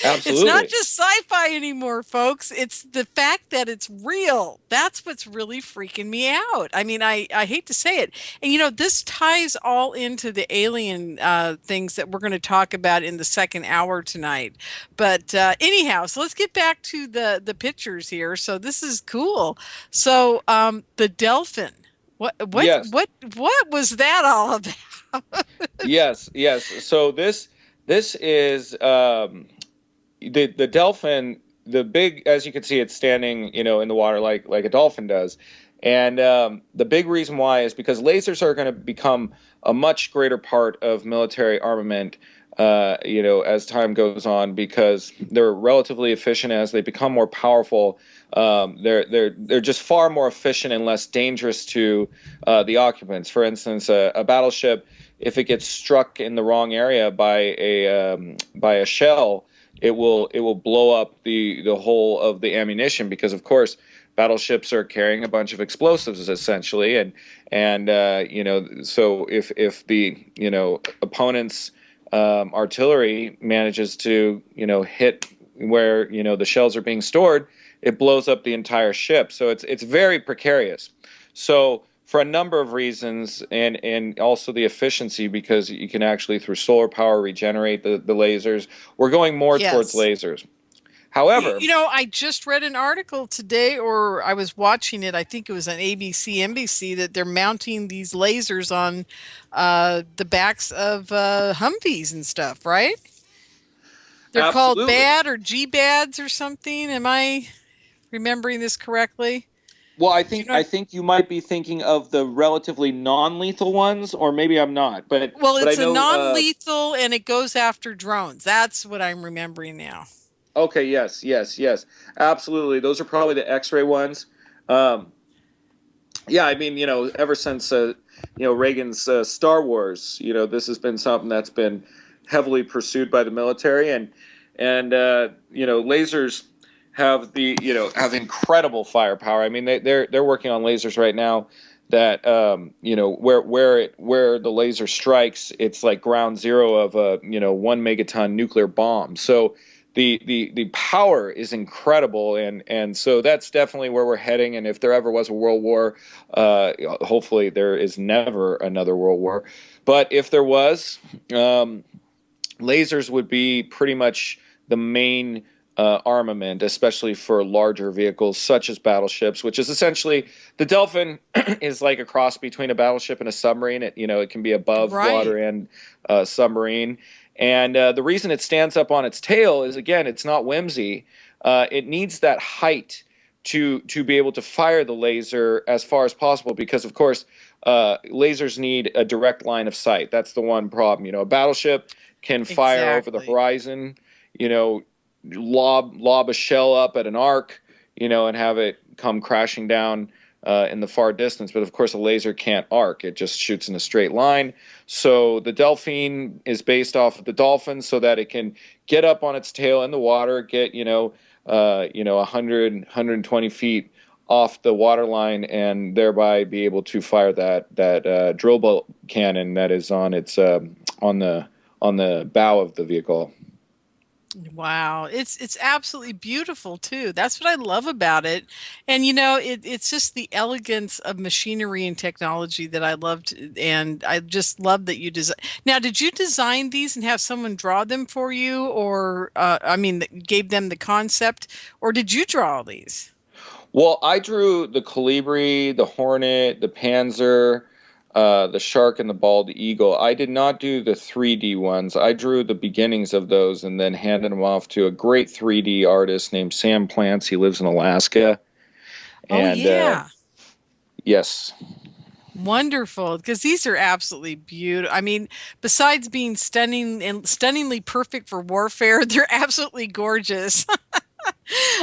Speaker 3: It's not
Speaker 4: Absolutely.
Speaker 3: just sci-fi anymore, folks. It's the fact that it's real. That's what's really freaking me out. I mean, I hate to say it. And, this ties all into the alien things that we're going to talk about in the second hour tonight. But anyhow, so let's get back to the pictures here. So this is cool. So the Delphin. What what
Speaker 4: Yes.
Speaker 3: what what was that all about?
Speaker 4: Yes. Yes. So this is the dolphin. The big, as you can see, it's standing, in the water like a dolphin does. And the big reason why is because lasers are going to become a much greater part of military armament, as time goes on, because they're relatively efficient as they become more powerful. They're just far more efficient and less dangerous to the occupants. For instance, a battleship, if it gets struck in the wrong area by a shell, it will blow up the whole of the ammunition, because of course battleships are carrying a bunch of explosives essentially, and so if the opponent's artillery manages to hit where the shells are being stored, it blows up the entire ship. So it's very precarious. So for a number of reasons, and also the efficiency, because you can actually through solar power regenerate the lasers. We're going more towards
Speaker 3: Yes.
Speaker 4: lasers. However,
Speaker 3: I just read an article today, or I was watching it. I think it was on ABC, NBC, that they're mounting these lasers on the backs of Humvees and stuff, right? They're called
Speaker 4: absolutely.
Speaker 3: BAD or G-BADs or something. Am I remembering this correctly?
Speaker 4: Well, I
Speaker 3: Do you
Speaker 4: think
Speaker 3: know?
Speaker 4: you might be thinking of the relatively non-lethal ones, or maybe I'm not. But
Speaker 3: Well,
Speaker 4: I
Speaker 3: it's a
Speaker 4: know.
Speaker 3: non-lethal, and it goes after drones. That's what I'm remembering now.
Speaker 4: Okay. Yes. Yes. Yes. Absolutely. Those are probably the X-ray ones. Yeah. I mean, ever since Reagan's Star Wars, this has been something that's been heavily pursued by the military, and lasers have have incredible firepower. I mean, they're working on lasers right now that where the laser strikes, it's like ground zero of a 1 megaton nuclear bomb. So the power is incredible, and so that's definitely where we're heading. And if there ever was a world war, hopefully there is never another world war. But if there was, lasers would be pretty much the main armament, especially for larger vehicles such as battleships, which is essentially the Delphin is like a cross between a battleship and a submarine. It can be above water and submarine. And the reason it stands up on its tail is, again, it's not whimsy. It needs that height to be able to fire the laser as far as possible, because, of course, lasers need a direct line of sight. That's the one problem. A battleship can fire over the horizon, lob a shell up at an arc, and have it come crashing down in the far distance. But of course, a laser can't arc; it just shoots in a straight line. So the Delphine is based off of the Dolphin, so that it can get up on its tail in the water, get 120 feet off the water line, and thereby be able to fire that drill bolt cannon that is on its on the bow of the vehicle.
Speaker 3: Wow, it's absolutely beautiful too. That's what I love about it. And it's just the elegance of machinery and technology that I loved, and I just love that you design. Now, did you design these and have someone draw them for you, or gave them the concept, or did you draw all these?
Speaker 4: Well, I drew the Colibri, the Hornet, the Panzer, the Shark, and the Bald Eagle. I did not do the 3D ones. I drew the beginnings of those and then handed them off to a great 3D artist named Sam Plants. He lives in Alaska. And,
Speaker 3: yeah.
Speaker 4: Yes.
Speaker 3: Wonderful, because these are absolutely beautiful. I mean, besides being stunning and stunningly perfect for warfare, they're absolutely gorgeous.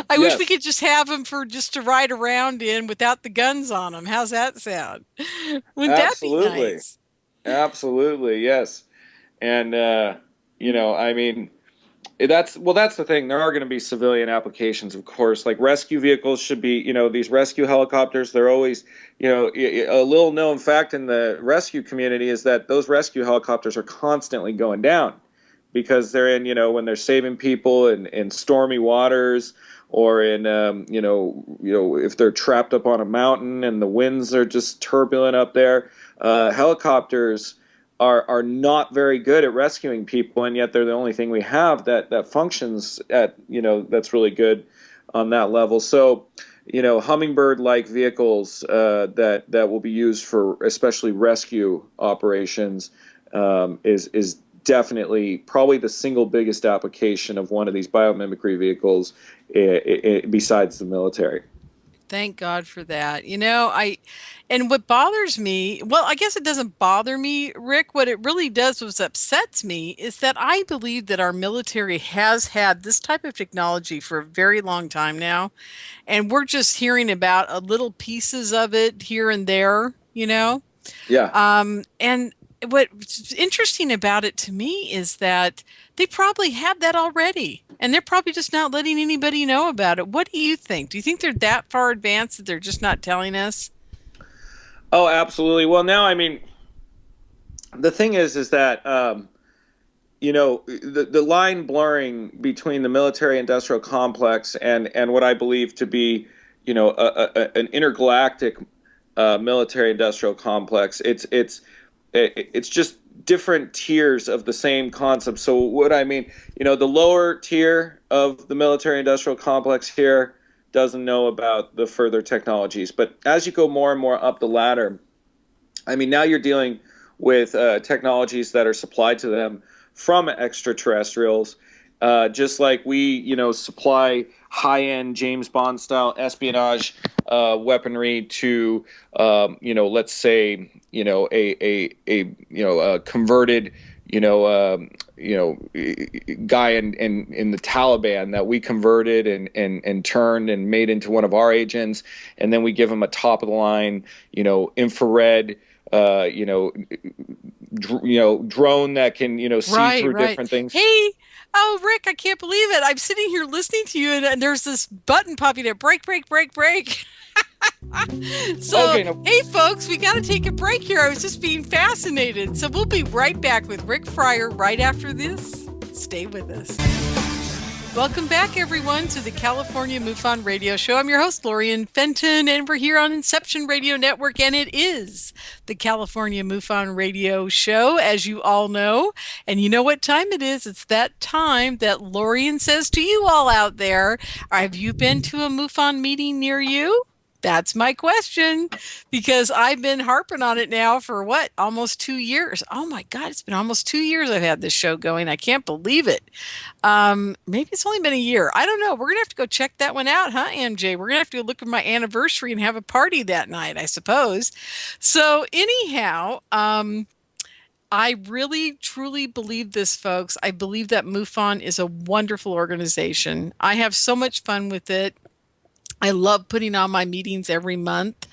Speaker 3: I wish we could just have them to ride around in without the guns on them. How's that sound? Wouldn't that be nice?
Speaker 4: Absolutely, yes. And I mean, that's the thing. There are going to be civilian applications, of course. Like rescue vehicles should be, these rescue helicopters. They're always, a little known fact in the rescue community is that those rescue helicopters are constantly going down, because they're in, when they're saving people in stormy waters, or in, if they're trapped up on a mountain and the winds are just turbulent up there. Helicopters are not very good at rescuing people, and yet they're the only thing we have that functions at, that's really good on that level. So, hummingbird-like vehicles that will be used for especially rescue operations is definitely probably the single biggest application of one of these biomimicry vehicles besides the military.
Speaker 3: Thank God for that. And what bothers me, well, I guess it doesn't bother me, Rick. What it really does, what upsets me, is that I believe that our military has had this type of technology for a very long time now. And we're just hearing about little pieces of it here and there,
Speaker 4: Yeah.
Speaker 3: And what's interesting about it to me is that they probably have that already, and they're probably just not letting anybody know about it. What do you think? Do you think they're that far advanced that they're just not telling us?
Speaker 4: Oh, absolutely. Well, now, I mean, the thing is that, the line blurring between the military-industrial complex and what I believe to be, an intergalactic military-industrial complex, it's just different tiers of the same concept. So what I mean, the lower tier of the military-industrial complex here doesn't know about the further technologies. But as you go more and more up the ladder, I mean, now you're dealing with technologies that are supplied to them from extraterrestrials, just like we, supply high-end James Bond style espionage weaponry to, let's say, a converted, guy in the Taliban that we converted and turned and made into one of our agents, and then we give him a top of the line, infrared, drone that can, see through different things.
Speaker 3: Hey, oh, Rick, I can't believe it. I'm sitting here listening to you, and there's this button popping up, break, break, break, break. So,
Speaker 4: okay, no.
Speaker 3: Hey, folks, we got to take a break here. I was just being fascinated. So we'll be right back with Rick Friar right after this. Stay with us. Welcome back, everyone, to the California MUFON Radio Show. I'm your host, Lorien Fenton, and we're here on Inception Radio Network, and it is the California MUFON Radio Show, as you all know. And you know what time it is? It's that time that Lorien says to you all out there, have you been to a MUFON meeting near you? That's my question, because I've been harping on it now for almost 2 years. Oh my God, it's been almost 2 years I've had this show going. I can't believe it. Maybe it's only been a year. I don't know. We're going to have to go check that one out, huh, MJ? We're going to have to go look at my anniversary and have a party that night, I suppose. So anyhow, I really, truly believe this, folks. I believe that MUFON is a wonderful organization. I have so much fun with it. I love putting on my meetings every month.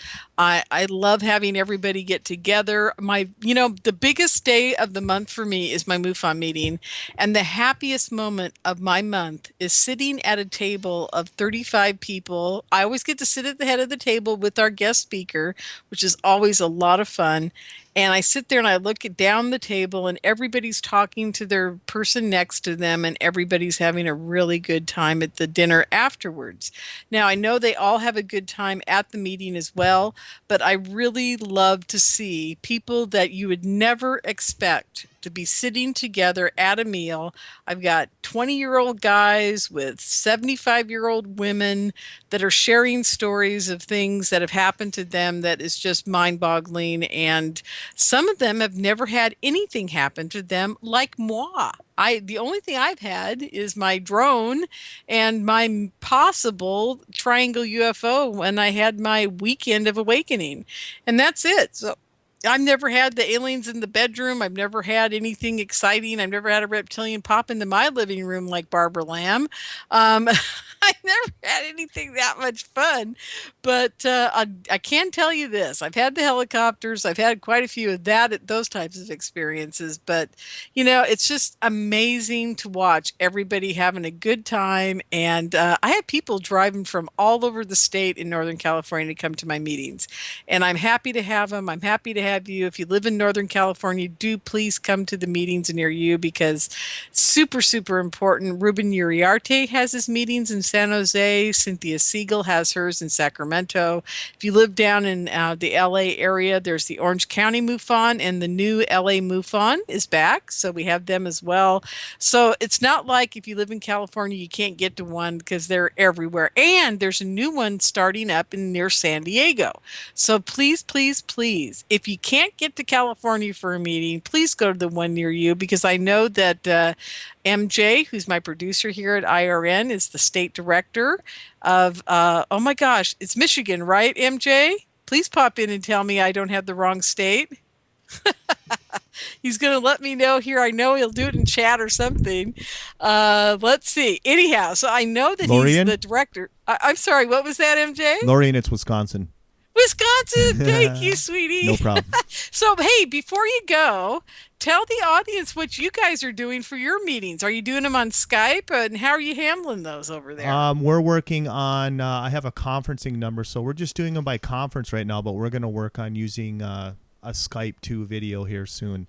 Speaker 3: I love having everybody get together. The biggest day of the month for me is my MUFON meeting. And the happiest moment of my month is sitting at a table of 35 people. I always get to sit at the head of the table with our guest speaker, which is always a lot of fun. And I sit there and I look down the table, and everybody's talking to their person next to them, and everybody's having a really good time at the dinner afterwards. Now, I know they all have a good time at the meeting as well, but I really love to see people that you would never expect to be sitting together at a meal. I've got 20-year-old guys with 75-year-old women that are sharing stories of things that have happened to them that is just mind-boggling. And some of them have never had anything happen to them like moi. The only thing I've had is my drone and my possible triangle UFO when I had my weekend of awakening. And that's it. So I've never had the aliens in the bedroom. I've never had anything exciting. I've never had a reptilian pop into my living room like Barbara Lamb. I never had anything that much fun, but I can tell you this: I've had the helicopters, I've had quite a few of those types of experiences. But it's just amazing to watch everybody having a good time, and I have people driving from all over the state in Northern California to come to my meetings, and I'm happy to have them. I'm happy to have you. If you live in Northern California, do please come to the meetings near you, because super, super important. Ruben Uriarte has his meetings in San Jose. Cynthia Siegel has hers in Sacramento. If you live down in the LA area, there's the Orange County MUFON, and the new LA MUFON is back. So we have them as well. So it's not like if you live in California, you can't get to one, because they're everywhere. And there's a new one starting up near San Diego. So please, please, please, if you can't get to California for a meeting, please go to the one near you, because I know that MJ, who's my producer here at IRN, is the state director of, oh my gosh, it's Michigan, right, MJ? Please pop in and tell me I don't have the wrong state. He's going to let me know here. I know he'll do it in chat or something. Let's see. Anyhow, so I know that
Speaker 5: Lorien?
Speaker 3: he's the director. I'm sorry, what was that, MJ?
Speaker 5: Lorien, it's Wisconsin.
Speaker 3: Wisconsin. Thank you, sweetie.
Speaker 5: No problem.
Speaker 3: So, hey, before you go, tell the audience what you guys are doing for your meetings. Are you doing them on Skype? And how are you handling those over there?
Speaker 5: We're working on, I have a conferencing number, so we're just doing them by conference right now, but we're going to work on using a Skype 2 video here soon.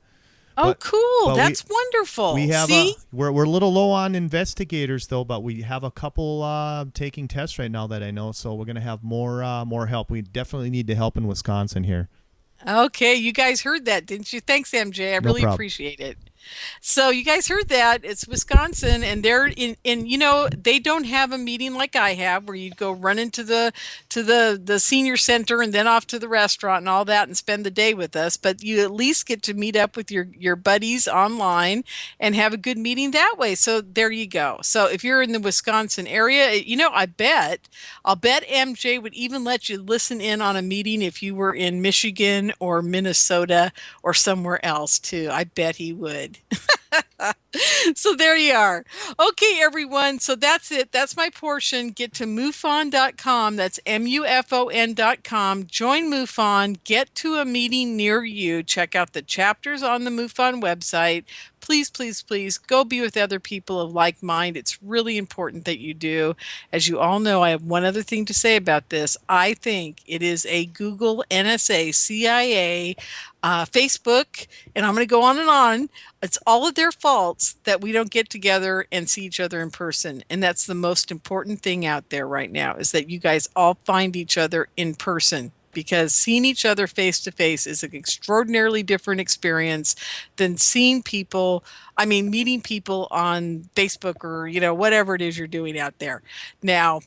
Speaker 3: Oh, cool.
Speaker 5: but
Speaker 3: That's wonderful.
Speaker 5: We have
Speaker 3: See?
Speaker 5: We're a little low on investigators, though, but we have a couple taking tests right now that I know, so we're going to have more help. We definitely need the help in Wisconsin here.
Speaker 3: Okay, you guys heard that, didn't you? Thanks, MJ. I
Speaker 5: No
Speaker 3: really
Speaker 5: problem.
Speaker 3: appreciate it. So you guys heard that. It's Wisconsin, and they're in they don't have a meeting like I have, where you'd go run into the senior center and then off to the restaurant and all that and spend the day with us. But you at least get to meet up with your buddies online and have a good meeting that way. So there you go. So if you're in the Wisconsin area, I'll bet MJ would even let you listen in on a meeting if you were in Michigan or Minnesota or somewhere else too. I bet he would. So there you are. Okay, everyone. So that's it. That's my portion. Get to MUFON.com. That's MUFON.com. Join MUFON. Get to a meeting near you. Check out the chapters on the MUFON website. Please, please, please go be with other people of like mind. It's really important that you do. As you all know, I have one other thing to say about this. I think it is a Google, NSA, CIA, Facebook, and I'm going to go on and on. It's all of their faults that we don't get together and see each other in person. And that's the most important thing out there right now, is that you guys all find each other in person, because seeing each other face to face is an extraordinarily different experience than meeting people on Facebook or, whatever it is you're doing out there. Now,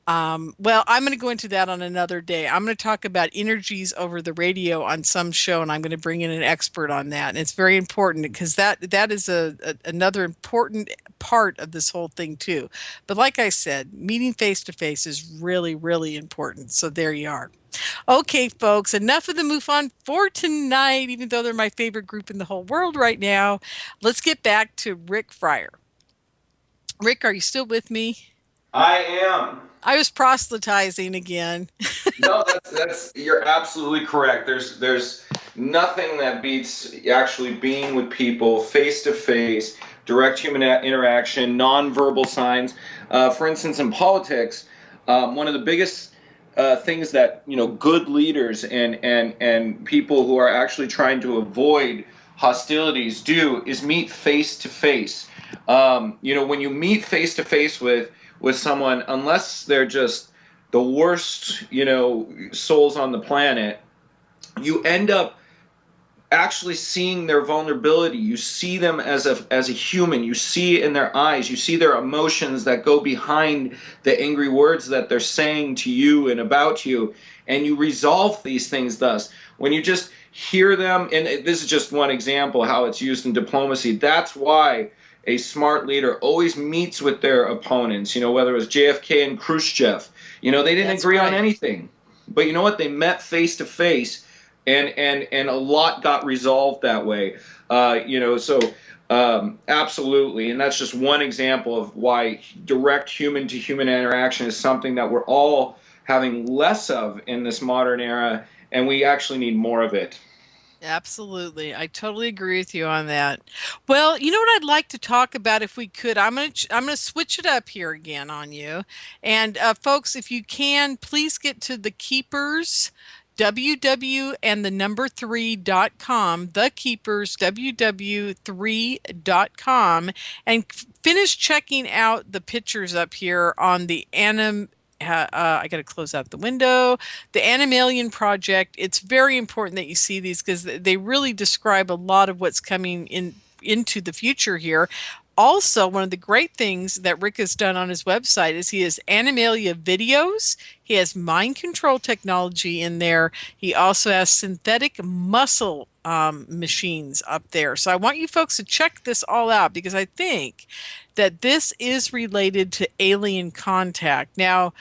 Speaker 3: well, I'm going to go into that on another day. I'm going to talk about energies over the radio on some show, and I'm going to bring in an expert on that. And it's very important, because that is another important part of this whole thing too. But like I said, meeting face to face is really, really important. So there you are. Okay, folks, enough of the MUFON for tonight, even though they're my favorite group in the whole world right now. Let's get back to Rick Friar. Rick, are you still with me?
Speaker 6: I am.
Speaker 3: I was proselytizing again.
Speaker 6: No, that's you're absolutely correct. There's nothing that beats actually being with people face to face, direct human interaction, nonverbal signs. For instance, in politics, one of the biggest things that good leaders and people who are actually trying to avoid hostilities do is meet face to face. When you meet face to face with someone, unless they're just the worst, souls on the planet, you end up actually seeing their vulnerability. You see them as a human. You see it in their eyes. You see their emotions that go behind the angry words that they're saying to you and about you, and you resolve these things thus. When you just hear them, and this is just one example how it's used in diplomacy, that's why a smart leader always meets with their opponents, whether it was JFK and Khrushchev. They didn't agree on anything. But you know what? They met face to face, and a lot got resolved that way. Absolutely, and that's just one example of why direct human-to-human interaction is something that we're all having less of in this modern era, and we actually need more of it.
Speaker 3: Absolutely. I totally agree with you on that. Well, you know what I'd like to talk about if we could? I'm going to switch it up here again on you. And folks, if you can, please get to the Keepers www and the number 3.com, the Keepers www3.com, and finish checking out the pictures up here on the I got to close out the window. The Animalian Project. It's very important that you see these because they really describe a lot of what's coming into the future here. Also, one of the great things that Rick has done on his website is he has Animalia videos. He has mind control technology in there. He also has synthetic muscle machines up there. So I want you folks to check this all out because I think that this is related to alien contact. Now,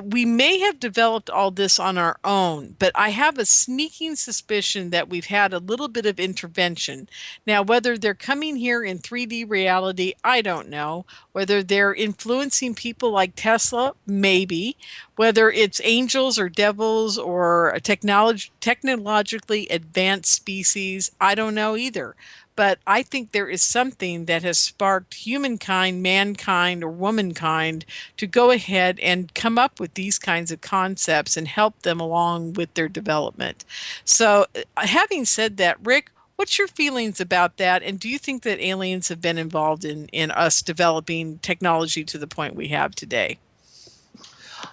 Speaker 3: we may have developed all this on our own, but I have a sneaking suspicion that we've had a little bit of intervention. Now, whether they're coming here in 3D reality, I don't know. Whether they're influencing people like Tesla, maybe. Whether it's angels or devils or a technologically advanced species, I don't know either. But I think there is something that has sparked humankind, mankind, or womankind to go ahead and come up with these kinds of concepts and help them along with their development. So having said that, Rick, what's your feelings about that? And do you think that aliens have been involved in us developing technology to the point we have today?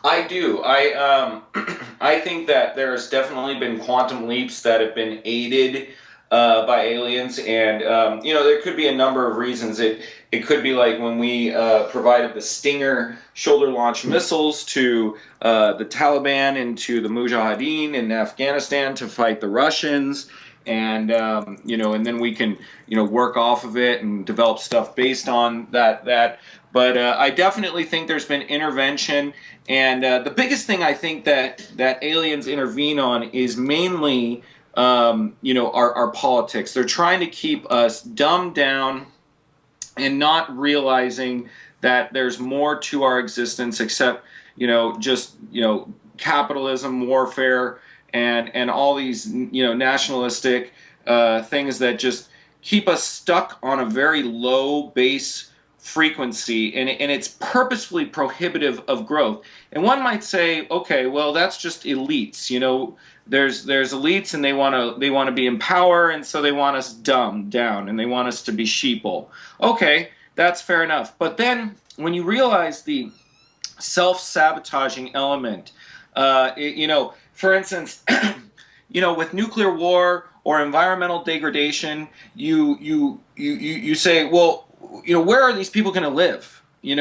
Speaker 6: I do. I think that there's definitely been quantum leaps that have been aided by aliens, and there could be a number of reasons. It could be like when we provided the Stinger shoulder-launched missiles to the Taliban and to the Mujahideen in Afghanistan to fight the Russians, and and then we can work off of it and develop stuff based on that. But I definitely think there's been intervention, and the biggest thing I think that aliens intervene on is mainly our politics. They're trying to keep us dumbed down and not realizing that there's more to our existence except, capitalism, warfare, and all these, nationalistic things that just keep us stuck on a very low base frequency, and it's purposefully prohibitive of growth. And one might say, okay, well, that's just elites. There's elites, and they want to be in power, and so they want us dumbed down, and they want us to be sheeple. Okay, that's fair enough. But then when you realize the self-sabotaging element, for instance, with nuclear war or environmental degradation, you say, well, where are these people going to live? We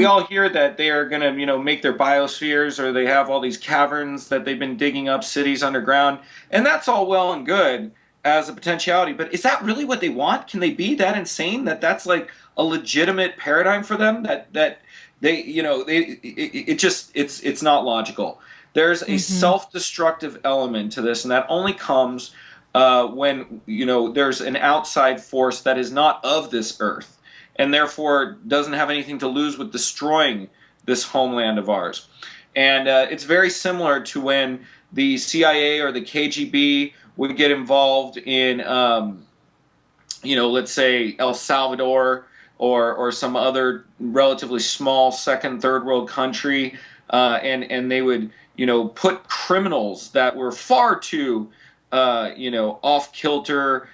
Speaker 6: all hear that they are going to, make their biospheres, or they have all these caverns that they've been digging up cities underground. And that's all well and good as a potentiality. But is that really what they want? Can they be that insane that that's like a legitimate paradigm for them? That they, it's not logical. There's a self-destructive element to this, and that only comes when there's an outside force that is not of this earth, and therefore doesn't have anything to lose with destroying this homeland of ours. And it's very similar to when the CIA or the KGB would get involved in, let's say El Salvador or some other relatively small second, third world country, and they would put criminals that were far too off kilter,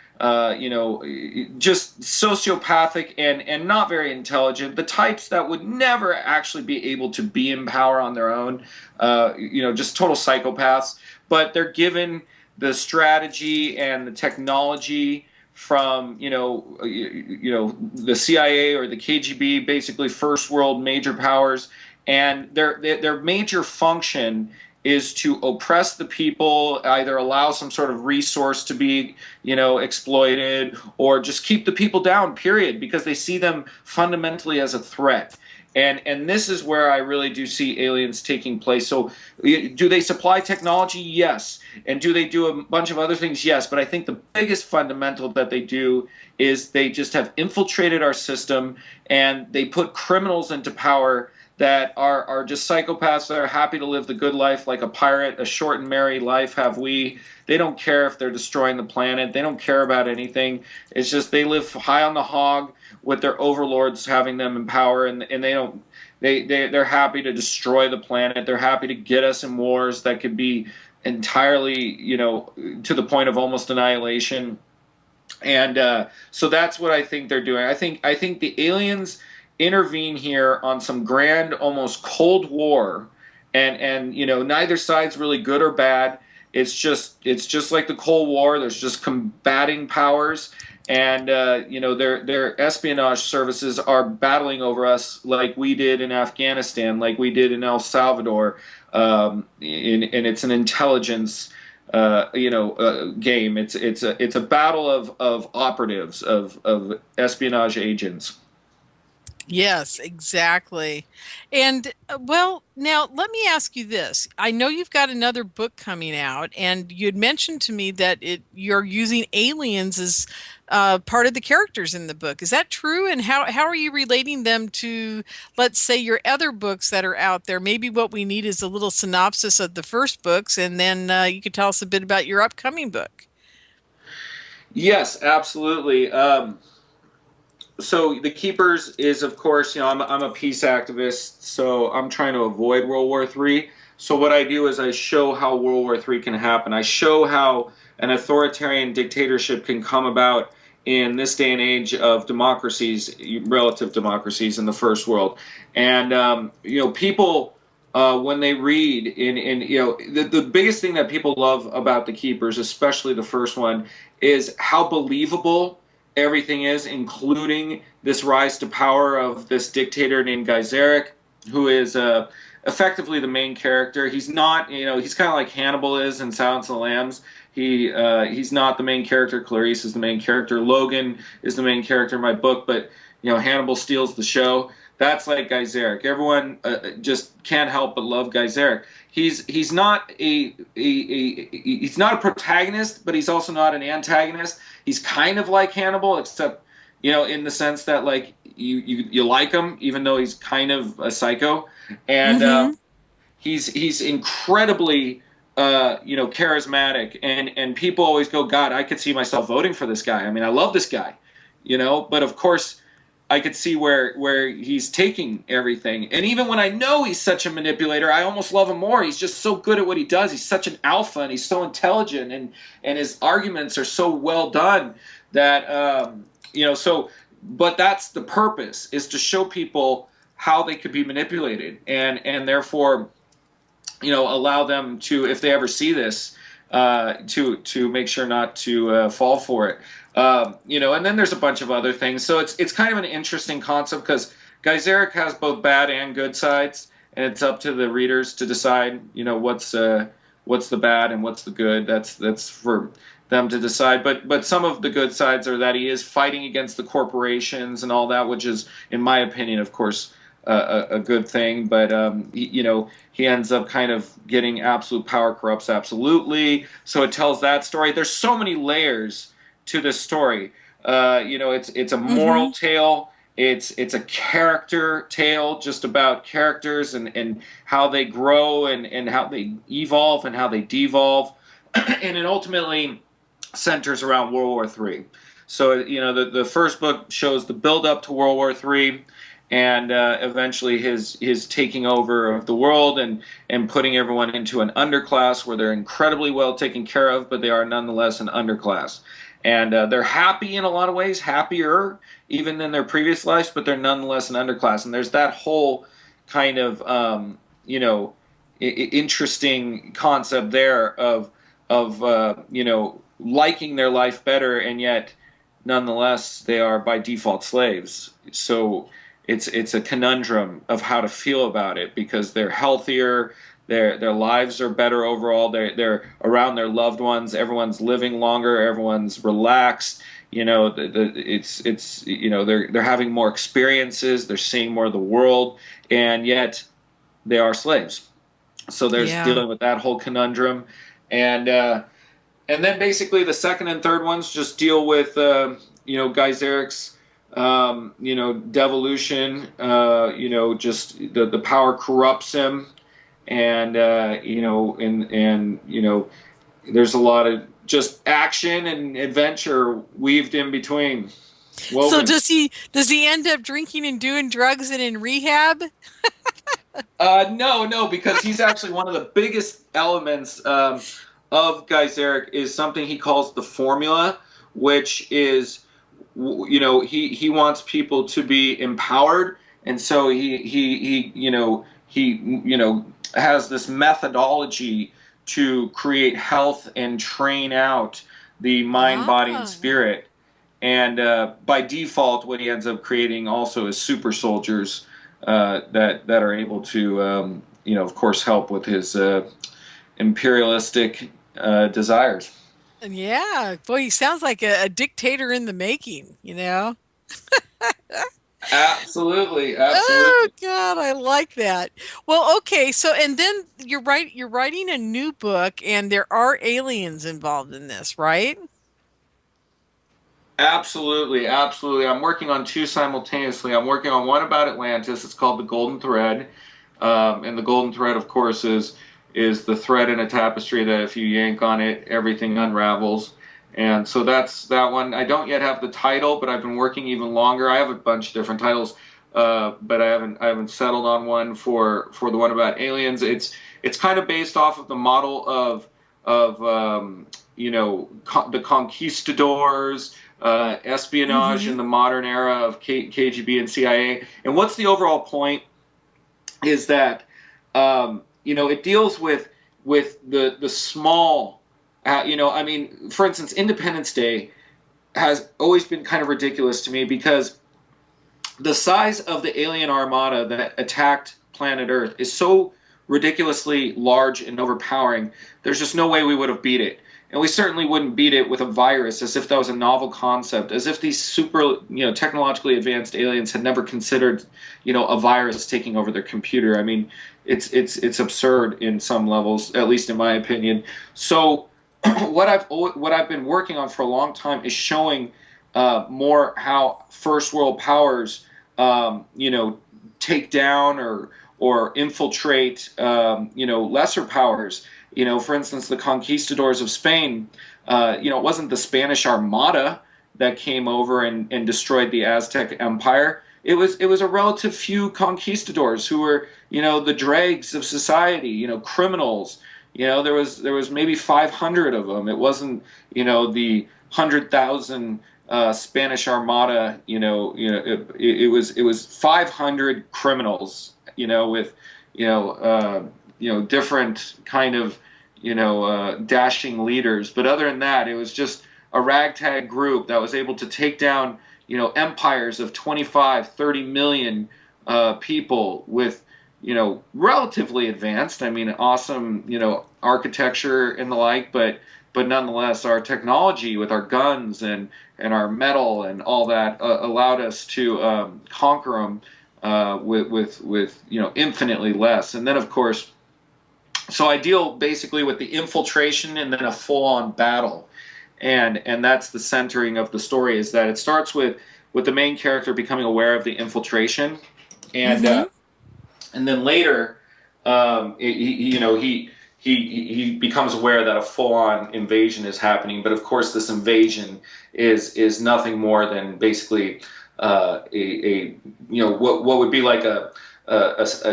Speaker 6: just sociopathic and not very intelligent, the types that would never actually be able to be in power on their own, just total psychopaths. But they're given the strategy and the technology from, the CIA or the KGB, basically first world major powers, and their major function is to oppress the people, either allow some sort of resource to be, exploited, or just keep the people down, period, because they see them fundamentally as a threat. And this is where I really do see aliens taking place. So do they supply technology? Yes. And do they do a bunch of other things? Yes. But I think the biggest fundamental that they do is they just have infiltrated our system, and they put criminals into power that are just psychopaths that are happy to live the good life like a pirate. A short and merry life have we. They don't care if they're destroying the planet. They don't care about anything. It's just they live high on the hog with their overlords having them in power, and they're happy to destroy the planet. They're happy to get us in wars that could be entirely, to the point of almost annihilation. And so that's what I think they're doing. I think the aliens intervene here on some grand, almost Cold War, and neither side's really good or bad. It's just like the Cold War. There's just combating powers. And their espionage services are battling over us like we did in Afghanistan, like we did in El Salvador. And it's an intelligence, game. It's a battle of operatives, of espionage agents.
Speaker 3: Yes, exactly. And well, now let me ask you this. I know you've got another book coming out, and you'd mentioned to me that you're using aliens as part of the characters in the book. Is that true? And how are you relating them to, let's say, your other books that are out there? Maybe what we need is a little synopsis of the first books, and then you could tell us a bit about your upcoming book.
Speaker 6: Yes, absolutely. So the Keepers is, of course, I'm a peace activist, so I'm trying to avoid World War III. So what I do is I show how World War III can happen. I show how an authoritarian dictatorship can come about in this day and age of democracies, relative democracies in the first world. And people, when they read the biggest thing that people love about the Keepers, especially the first one, is how believable everything is, including this rise to power of this dictator named Geyserek, who is effectively the main character. He's not, he's kind of like Hannibal is in Silence of the Lambs. He's not the main character. Clarice is the main character. Logan is the main character in my book, but Hannibal steals the show. That's like Geyserek. Everyone just can't help but love Geyserek. He's not he's not a protagonist, but he's also not an antagonist. He's kind of like Hannibal, except in the sense that like you like him, even though he's kind of a psycho, and he's incredibly charismatic, and people always go, God, I could see myself voting for this guy. I mean, I love this guy, but of course I could see where he's taking everything. And even when I know he's such a manipulator, I almost love him more. He's just so good at what he does. He's such an alpha, and he's so intelligent, and his arguments are so well done that, but that's the purpose, is to show people how they could be manipulated, and therefore, allow them to, if they ever see this, to make sure not to fall for it. And then there's a bunch of other things. So it's kind of an interesting concept, because Geyserek has both bad and good sides, and it's up to the readers to decide, what's the bad and what's the good. That's for them to decide. But some of the good sides are that he is fighting against the corporations and all that, which is, in my opinion, of course, a good thing. But he ends up kind of getting absolute power corrupts absolutely. So it tells that story. There's so many layers to this story. It's a moral tale. It's a character tale, just about characters and how they grow and how they evolve and how they devolve. And it ultimately centers around World War III. So, the first book shows the build-up to World War III, and eventually his taking over of the world and putting everyone into an underclass where they're incredibly well taken care of, but they are nonetheless an underclass. And they're happy in a lot of ways, happier even than their previous lives, but they're nonetheless an underclass. And there's that whole kind of, interesting concept there of liking their life better, and yet nonetheless they are by default slaves. So it's a conundrum of how to feel about it, because they're healthier, their lives are better overall. They're around their loved ones. Everyone's living longer. Everyone's relaxed. You know, it's you know, they're having more experiences. They're seeing more of the world, and yet they are slaves. So there's dealing with that whole conundrum, and then basically the second and third ones just deal with you know, Geyseric's you know, devolution. You know, just the power corrupts him, and you know, and you know, there's a lot of just action and adventure weaved in between.
Speaker 3: So does he end up drinking and doing drugs and in rehab?
Speaker 6: No, because he's actually one of the biggest elements of Geyseric is something he calls the formula, which is, you know, he wants people to be empowered, and so he you know has this methodology to create health and train out the mind, body, and spirit. And by default, what he ends up creating also is super soldiers that are able to, you know, of course, help with his imperialistic desires.
Speaker 3: Yeah, boy, he sounds like a dictator in the making, you know?
Speaker 6: Absolutely.
Speaker 3: Oh God, I like that. Well, okay, so and then you're writing a new book, and there are aliens involved in this, right?
Speaker 6: Absolutely. I'm working on two simultaneously. I'm working on one about Atlantis. It's called The Golden Thread, and the golden thread, of course, is the thread in a tapestry that if you yank on it, everything unravels. And so that's that one. I don't yet have the title, but I've been working even longer. I have a bunch of different titles, but I haven't settled on one for the one about aliens. It's kind of based off of the model of you know, the conquistadors, espionage in the modern era of KGB and CIA. And what's the overall point is that you know, it deals with the small. You know, I mean, for instance, Independence Day has always been kind of ridiculous to me because the size of the alien armada that attacked planet Earth is so ridiculously large and overpowering. There's just no way we would have beat it. And we certainly wouldn't beat it with a virus, as if that was a novel concept, as if these super, you know, technologically advanced aliens had never considered, you know, a virus taking over their computer. I mean, it's absurd in some levels, at least in my opinion. So what I've been working on for a long time is showing more how first world powers, you know, take down or infiltrate, you know, lesser powers. You know, for instance, the conquistadors of Spain. You know, it wasn't the Spanish Armada that came over and destroyed the Aztec Empire. It was a relative few conquistadors who were, you know, the dregs of society. You know, criminals. You know, there was maybe 500 of them. It wasn't, you know, the 100,000 Spanish Armada. You know, it was 500 criminals. You know, with you know, different kind of, you know, dashing leaders. But other than that, it was just a ragtag group that was able to take down, you know, empires of 25, 30 million people with, you know, relatively advanced, I mean, awesome, you know, architecture and the like, but nonetheless, our technology with our guns and our metal and all that allowed us to conquer them with you know, infinitely less. And then, of course, so I deal basically with the infiltration and then a full-on battle, and that's the centering of the story. Is that it starts with the main character becoming aware of the infiltration, and then later, he becomes aware that a full-on invasion is happening. But of course, this invasion is nothing more than basically a you know, what would be like a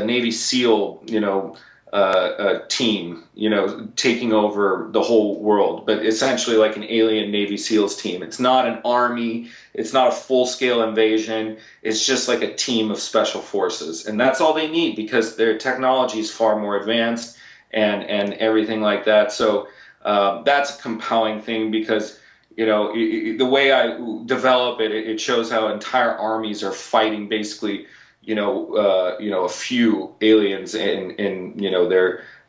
Speaker 6: Navy SEAL, you know, a team, you know, taking over the whole world, but essentially like an alien Navy SEALs team. It's not an army. It's not a full-scale invasion. It's just like a team of special forces. And that's all they need because their technology is far more advanced and everything like that. So that's a compelling thing because, you know, the way I develop it, it shows how entire armies are fighting basically, you know, a few aliens in you know,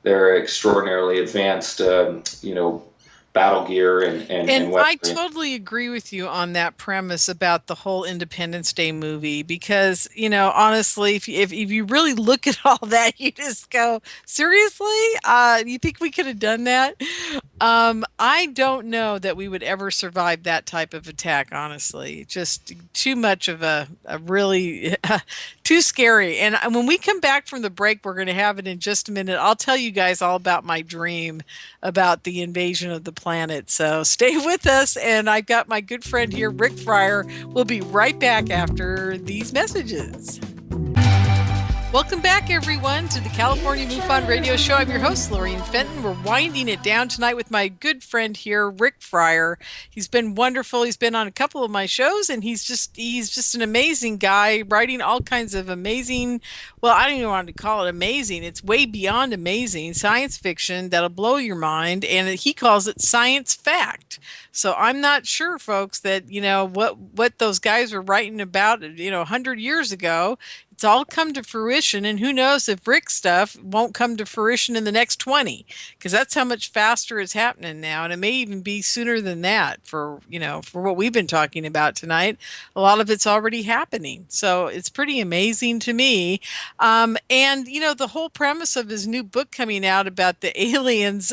Speaker 6: their extraordinarily advanced, battle gear and
Speaker 3: And I
Speaker 6: weaponry.
Speaker 3: totally agree with you on that premise about the whole Independence Day movie because, honestly, if you really look at all that, you just go, seriously? You think we could have done that? I don't know that we would ever survive that type of attack, honestly. Just too much of a really too scary. And when we come back from the break, we're going to have it in just a minute. I'll tell you guys all about my dream about the invasion of the planet. So stay with us. And I've got my good friend here, Rick Friar. We'll be right back after these messages. Welcome back, everyone, to the California MUFON Radio Show. I'm your host, Lorien Fenton. We're winding it down tonight with my good friend here, Rick Friar. He's been wonderful. He's been on a couple of my shows, and he's just an amazing guy, writing all kinds of amazing, well, I don't even want to call it amazing. It's way beyond amazing science fiction that'll blow your mind, and he calls it science fact. So I'm not sure, folks, that what those guys were writing about 100 years ago. It's all come to fruition, and who knows if Rick's stuff won't come to fruition in the next 20, because that's how much faster it's happening now, and it may even be sooner than that for what we've been talking about tonight. A lot of it's already happening, so it's pretty amazing to me. And the whole premise of his new book coming out about the aliens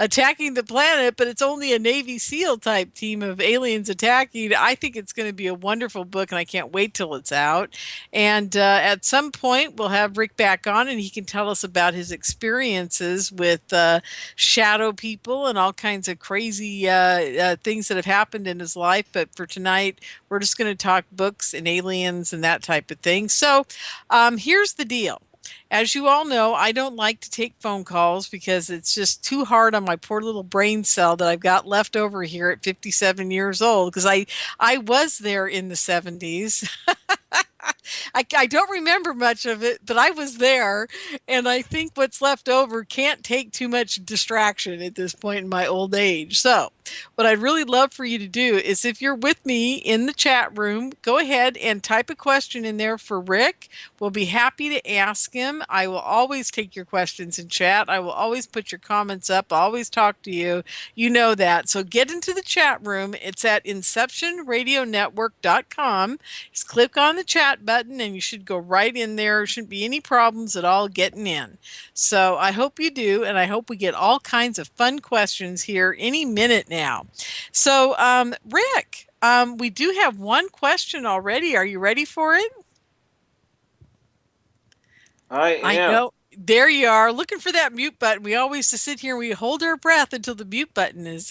Speaker 3: attacking the planet, but it's only a Navy SEAL type team of aliens attacking. I think it's going to be a wonderful book, and I can't wait till it's out. And at some point, we'll have Rick back on, and he can tell us about his experiences with shadow people and all kinds of crazy things that have happened in his life. But for tonight, we're just going to talk books and aliens and that type of thing. So here's the deal. As you all know, I don't like to take phone calls because it's just too hard on my poor little brain cell that I've got left over here at 57 years old, because I was there in the 70s. I don't remember much of it, but I was there, and I think what's left over can't take too much distraction at this point in my old age. So what I'd really love for you to do is, if you're with me in the chat room, go ahead and type a question in there for Rick. We'll be happy to ask him. I will always take your questions in chat. I will always put your comments up. I'll always talk to you. You know that. So get into the chat room. It's at inceptionradionetwork.com. Just click on the chat button, and you should go right in there. There shouldn't be any problems at all getting in. So I hope you do, and I hope we get all kinds of fun questions here any minute now. So, Rick, we do have one question already. Are you ready for it?
Speaker 6: I
Speaker 3: know. There you are, looking for that mute button. We always just sit here and we hold our breath until the mute button is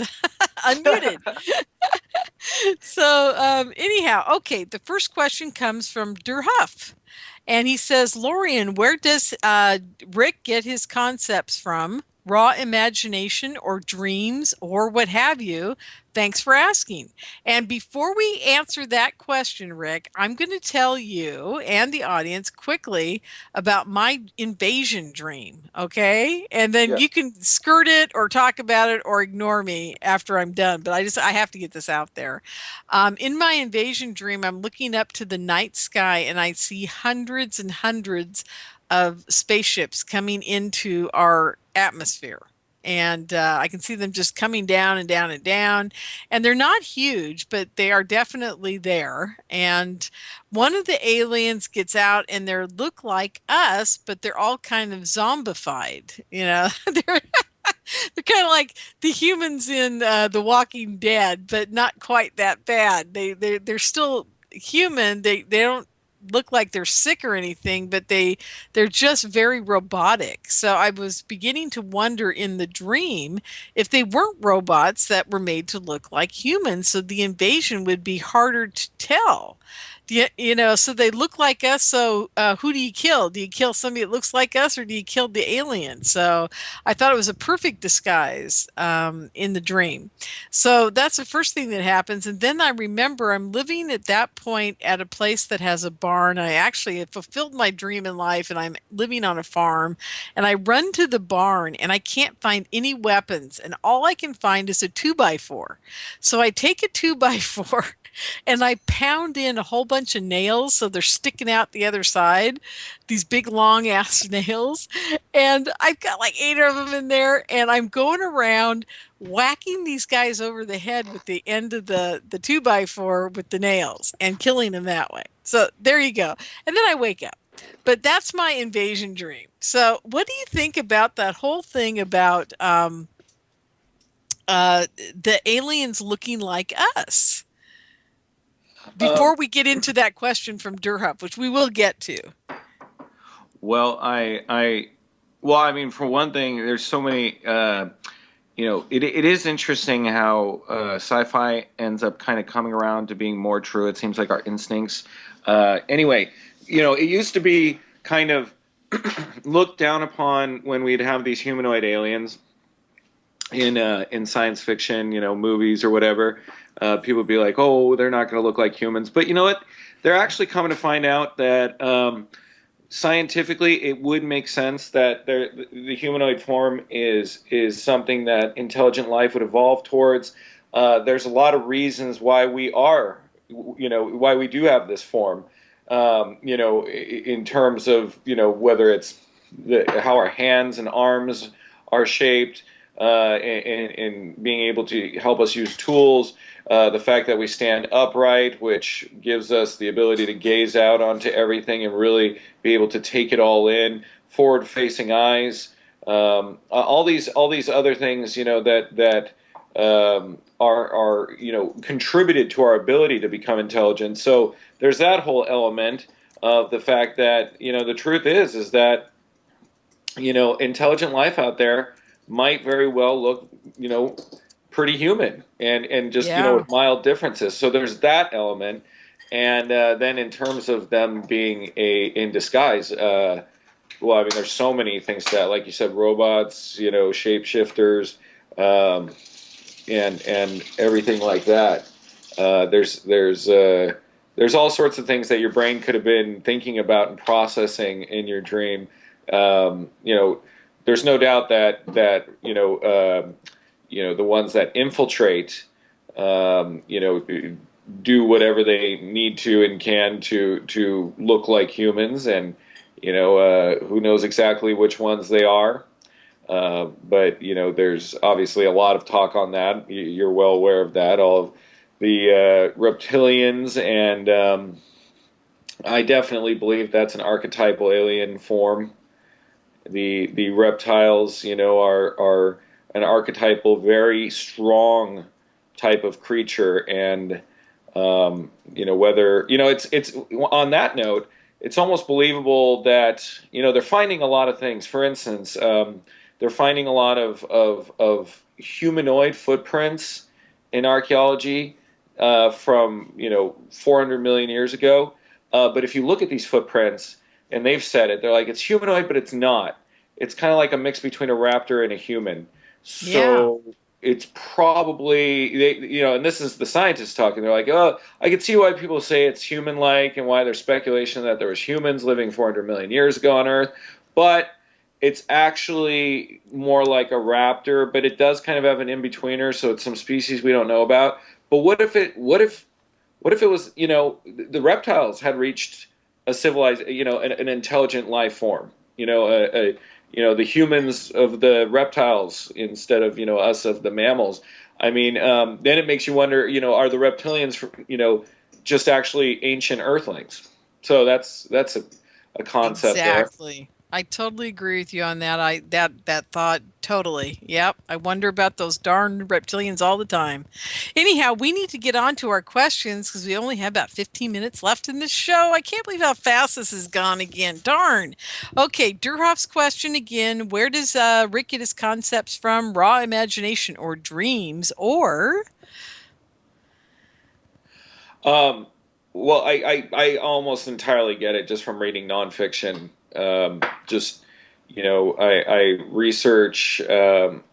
Speaker 3: unmuted. So anyhow, okay, the first question comes from Durhuff. And he says, Lorien, where does Rick get his concepts from? Raw imagination or dreams or what have you? Thanks for asking. And before we answer that question, Rick, I'm going to tell you and the audience quickly about my invasion dream, okay? And then you can skirt it or talk about it or ignore me after I'm done. But I have to get this out there. In my invasion dream, I'm looking up to the night sky, and I see hundreds and hundreds of spaceships coming into our atmosphere. And I can see them just coming down and down and down. And they're not huge, but they are definitely there. And one of the aliens gets out, and they look like us, but they're all kind of zombified. They're kind of like the humans in The Walking Dead, but not quite that bad. They're still human. They don't look like they're sick or anything, but they're just very robotic. So I was beginning to wonder in the dream if they weren't robots that were made to look like humans, so the invasion would be harder to tell. So they look like us, so who do you kill? Do you kill somebody that looks like us, or do you kill the alien? So I thought it was a perfect disguise in the dream. So that's the first thing that happens. And then I remember I'm living at that point at a place that has a barn. I actually have fulfilled my dream in life, and I'm living on a farm. And I run to the barn, and I can't find any weapons. And all I can find is a 2x4. So I take a 2x4 and I pound in a whole bunch of nails so they're sticking out the other side, these big long ass nails. And I've got like 8 of them in there, and I'm going around whacking these guys over the head with the end of the 2x4 with the nails and killing them that way. So there you go. And then I wake up. But that's my invasion dream. So what do you think about that whole thing about the aliens looking like us? Before we get into that question from Durhuff, which we will get to.
Speaker 4: Well, I mean, for one thing, there's so many, it is interesting how sci-fi ends up kind of coming around to being more true. It seems like our instincts. Anyway, it used to be kind of looked down upon when we'd have these humanoid aliens in science fiction, movies or whatever. People would be like, oh, they're not going to look like humans. But you know what? They're actually coming to find out that scientifically it would make sense that the humanoid form is something that intelligent life would evolve towards. There's a lot of reasons why we are, why we do have this form, in terms of, whether it's how our hands and arms are shaped, and being able to help us use tools, the fact that we stand upright, which gives us the ability to gaze out onto everything and really be able to take it all in, forward-facing eyes, all these other things, that are contributed to our ability to become intelligent. So there's that whole element of the fact that the truth is that intelligent life out there might very well look, pretty human and just, with mild differences. So there's that element. And then in terms of them being in disguise, there's so many things to that, like you said, robots, shapeshifters, and everything like that. There's all sorts of things that your brain could have been thinking about and processing in your dream. There's no doubt that the ones that infiltrate, do whatever they need to and can to look like humans, and who knows exactly which ones they are. But there's obviously a lot of talk on that. You're well aware of that. All of the reptilians, and I definitely believe that's an archetypal alien form. The reptiles, are an archetypal, very strong type of creature, and whether it's on that note, it's almost believable that they're finding a lot of things. For instance, they're finding a lot of humanoid footprints in archaeology from 400 million years ago. But if you look at these footprints, and they've said it, they're like, it's humanoid, but it's not. It's kind of like a mix between a raptor and a human. So it's probably, and this is the scientists talking. They're like, oh, I can see why people say it's human-like and why there's speculation that there was humans living 400 million years ago on Earth. But it's actually more like a raptor, but it does kind of have an in-betweener, so it's some species we don't know about. But what if it was, the reptiles had reached a civilized, an intelligent life form, the humans of the reptiles instead of, us of the mammals. I mean, then it makes you wonder, are the reptilians, just actually ancient Earthlings? So that's a concept
Speaker 3: exactly.
Speaker 4: there.
Speaker 3: I totally agree with you on that. That thought, totally. Yep. I wonder about those darn reptilians all the time. Anyhow, we need to get on to our questions because we only have about 15 minutes left in this show. I can't believe how fast this has gone again. Darn. Okay, Durhoff's question again. Where does Rick get his concepts from? Raw imagination or dreams? Or...
Speaker 4: Well, I almost entirely get it just from reading nonfiction. I research. I'm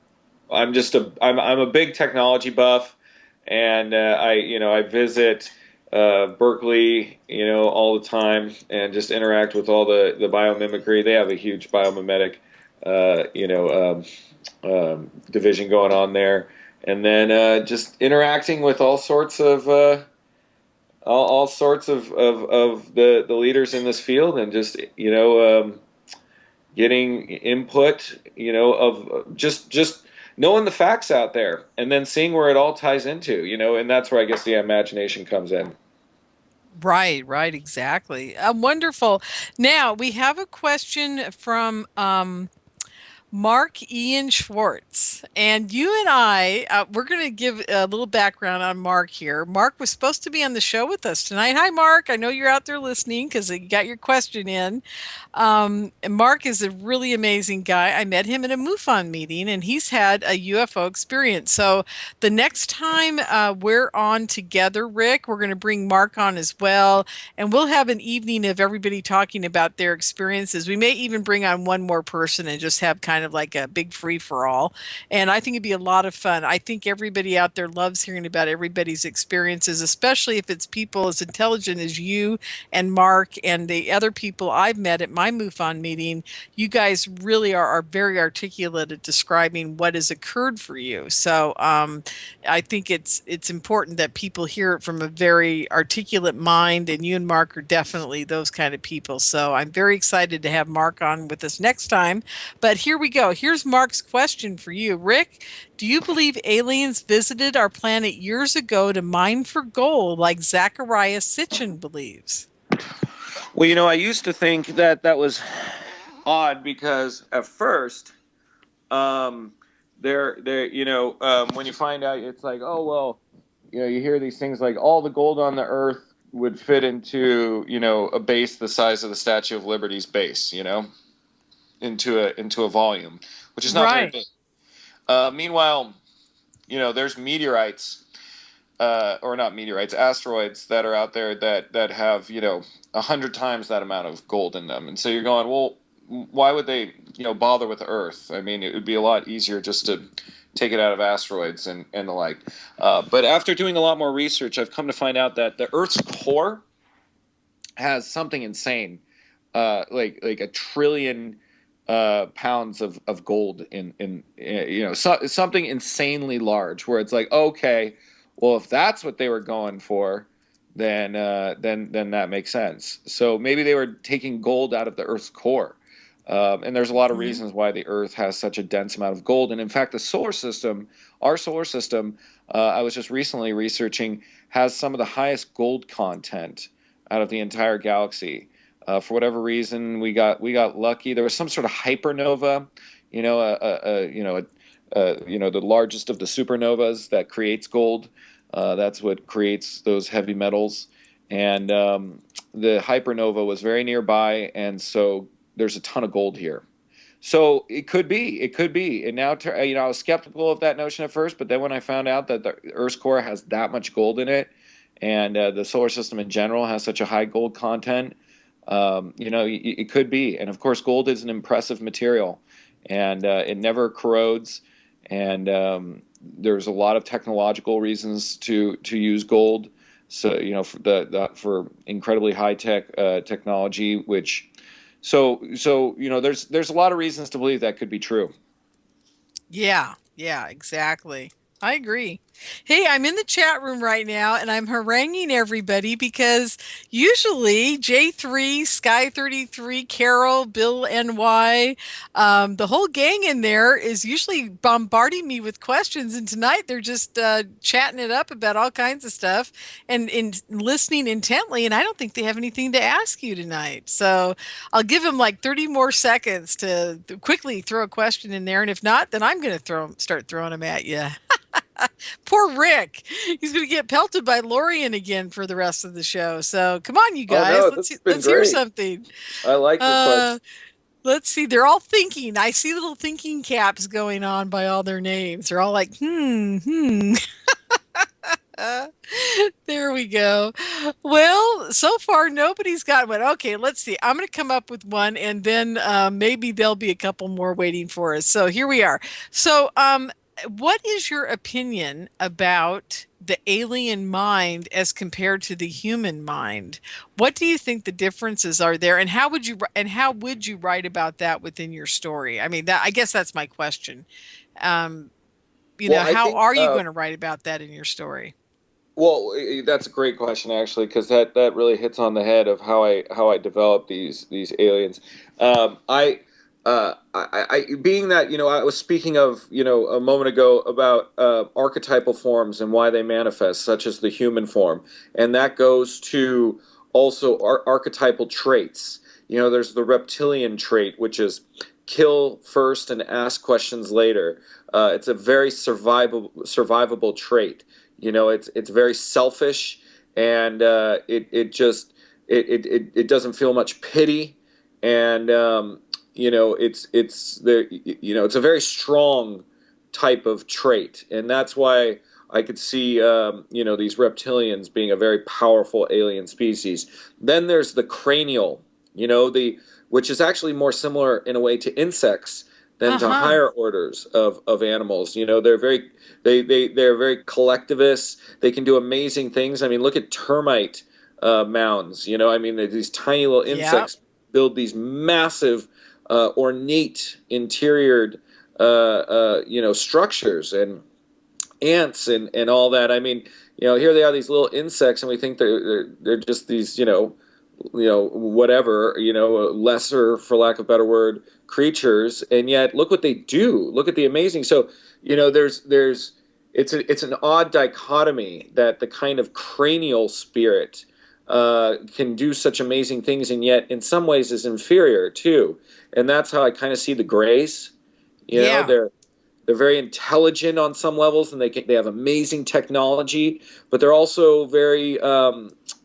Speaker 4: a big technology buff, and I visit Berkeley, all the time, and just interact with all the biomimicry. They have a huge biomimetic, division going on there, and then just interacting with all sorts of all sorts of the leaders in this field, and just getting input, of just knowing the facts out there, and then seeing where it all ties into, and that's where I guess the imagination comes in.
Speaker 3: Right, exactly. Wonderful. Now we have a question from Mark Ian Schwartz. And you and I, we're going to give a little background on Mark here. Mark was supposed to be on the show with us tonight. Hi, Mark. I know you're out there listening because you got your question in. And Mark is a really amazing guy. I met him at a MUFON meeting, and he's had a UFO experience. So the next time we're on together, Rick, we're going to bring Mark on as well. And we'll have an evening of everybody talking about their experiences. We may even bring on one more person and just have kind of like a big free-for-all. And I think it'd be a lot of fun. I think everybody out there loves hearing about everybody's experiences, especially if it's people as intelligent as you and Mark and the other people I've met at my MUFON meeting. You guys really are very articulate at describing what has occurred for you. So I think it's important that people hear it from a very articulate mind, and you and Mark are definitely those kind of people. So I'm very excited to have Mark on with us next time. But here we go. Here's Mark's question for you. Rick, do you believe aliens visited our planet years ago to mine for gold like Zachariah Sitchin believes?
Speaker 4: Well, I used to think that was odd, because at first, when you find out, it's like, oh, well, you hear these things like all the gold on the earth would fit into, a base the size of the Statue of Liberty's base, into a volume, which is not very big. Meanwhile, there's meteorites, or not meteorites, asteroids that are out there that have 100 times that amount of gold in them, and so you're going, well, why would they bother with the Earth? I mean, it would be a lot easier just to take it out of asteroids and the like. But after doing a lot more research, I've come to find out that the Earth's core has something insane, like a trillion pounds of gold in something insanely large, where it's like, okay, well, if that's what they were going for, then that makes sense. So maybe they were taking gold out of the Earth's core. And there's a lot of reasons why the Earth has such a dense amount of gold. And in fact, our solar system, I was just recently researching, has some of the highest gold content out of the entire galaxy. For whatever reason, we got lucky. There was some sort of hypernova, the largest of the supernovas that creates gold. That's what creates those heavy metals. And the hypernova was very nearby, and so there's a ton of gold here. So it could be. And now, I was skeptical of that notion at first, but then when I found out that the Earth's core has that much gold in it, and the solar system in general has such a high gold content, it could be. And of course, gold is an impressive material, and it never corrodes. And there's a lot of technological reasons to use gold. So for incredibly high tech technology, which. So there's a lot of reasons to believe that could be true. Yeah,
Speaker 3: exactly. I agree. Hey, I'm in the chat room right now, and I'm haranguing everybody because usually J3, Sky33, Carol, Bill NY, the whole gang in there is usually bombarding me with questions, and tonight they're just chatting it up about all kinds of stuff and listening intently, and I don't think they have anything to ask you tonight. So I'll give them like 30 more seconds to quickly throw a question in there, and if not, then I'm going to start throwing them at you. Poor Rick. He's going to get pelted by Lorien again for the rest of the show. So come on, you guys.
Speaker 4: Oh, no,
Speaker 3: let's hear something.
Speaker 4: I like the question.
Speaker 3: Let's see. They're all thinking. I see little thinking caps going on by all their names. They're all like, There we go. Well, so far nobody's got one. Okay, let's see. I'm going to come up with one, and then maybe there'll be a couple more waiting for us. So here we are. So what is your opinion about the alien mind as compared to the human mind? What do you think the differences are there, and how would you write about that within your story? I mean, I guess that's my question. How are you going to write about that in your story?
Speaker 4: Well, that's a great question, actually, because that really hits on the head of how I developed these aliens. I being that, I was speaking of, a moment ago about archetypal forms and why they manifest, such as the human form, and that goes to also archetypal traits. There's the reptilian trait, which is kill first and ask questions later. It's a very survivable trait. It's very selfish, and it doesn't feel much pity, and it's a very strong type of trait, and that's why I could see these reptilians being a very powerful alien species. Then there's the cranial, which is actually more similar in a way to insects than to higher orders of animals. They're very they're very collectivists. They can do amazing things. I mean, look at termite mounds. These tiny little insects build these massive ornate interior structures, and ants and all that. I mean, here they are, these little insects, and we think they're just these whatever, lesser, for lack of a better word, creatures, and yet look what they do. Look at the amazing. So, it's an odd dichotomy that the kind of cranial spirit can do such amazing things, and yet in some ways is inferior too. And that's how I kind of see the Greys. They're very intelligent on some levels, and they have amazing technology, but they're also very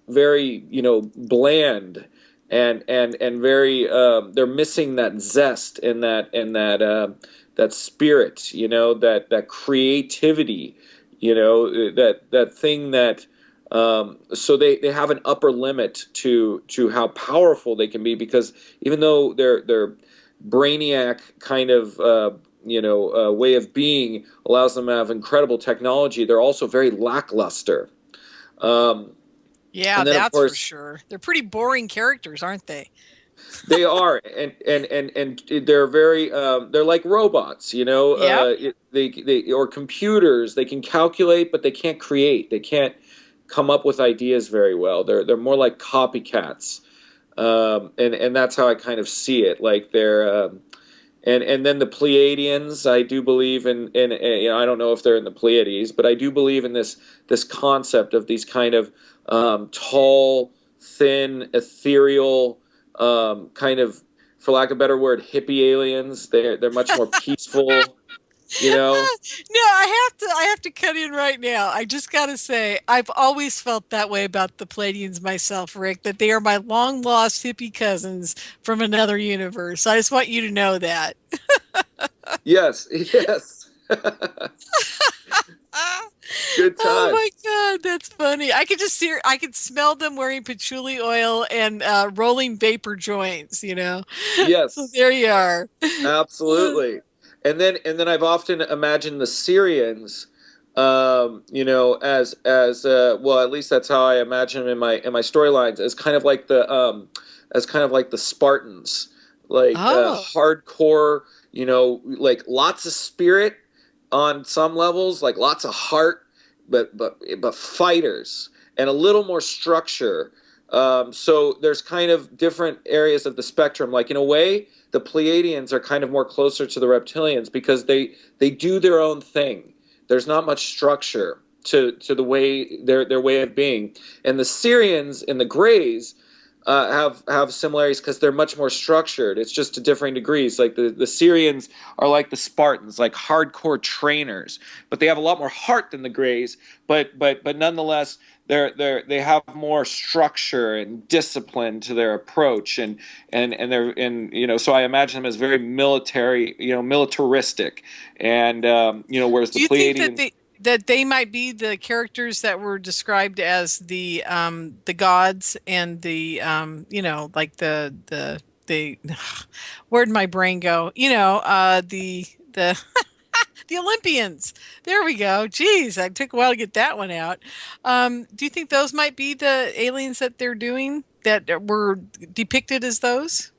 Speaker 4: bland and very they're missing that zest and that spirit, that creativity, that thing that so they have an upper limit to how powerful they can be, because even though they're brainiac kind of way of being allows them to have incredible technology, they're also very lackluster.
Speaker 3: Yeah, that's for sure. They're pretty boring characters, aren't they?
Speaker 4: They are, and they're very they're like robots, they or computers. They can calculate, but they can't create. They can't come up with ideas very well. They're more like copycats, and that's how I kind of see it. Like they're and then the Pleiadians. I do believe in I don't know if they're in the Pleiades, but I do believe in this concept of these kind of tall, thin, ethereal, kind of, for lack of a better word, hippie aliens. They're much more peaceful, No,
Speaker 3: I have to cut in right now. I just got to say, I've always felt that way about the Pleiadians myself, Rick, that they are my long lost hippie cousins from another universe. I just want you to know that.
Speaker 4: Yes. Good time.
Speaker 3: Oh my God, that's funny. I could smell them wearing patchouli oil and rolling vapor joints,
Speaker 4: Yes.
Speaker 3: So there you are.
Speaker 4: Absolutely. And then I've often imagined the Syrians, as well, at least that's how I imagine them in my storylines, as kind of like the Spartans, like hardcore, like lots of spirit on some levels, like lots of heart, but fighters, and a little more structure. So there's kind of different areas of the spectrum. Like in a way, the Pleiadians are kind of more closer to the reptilians because they do their own thing. There's not much structure to the way their way of being. And the Syrians and the Greys have similarities because they're much more structured. It's just to differing degrees. Like the Syrians are like the Spartans, like hardcore trainers, but they have a lot more heart than the Greys. But nonetheless, they have more structure and discipline to their approach, and so I imagine them as very military, militaristic, and whereas the Pleiadians.
Speaker 3: Think that they might be the characters that were described as the gods and the like the where'd my brain go? The the Olympians. There we go. Jeez, it took a while to get that one out. Do you think those might be the aliens that they're doing that were depicted as those?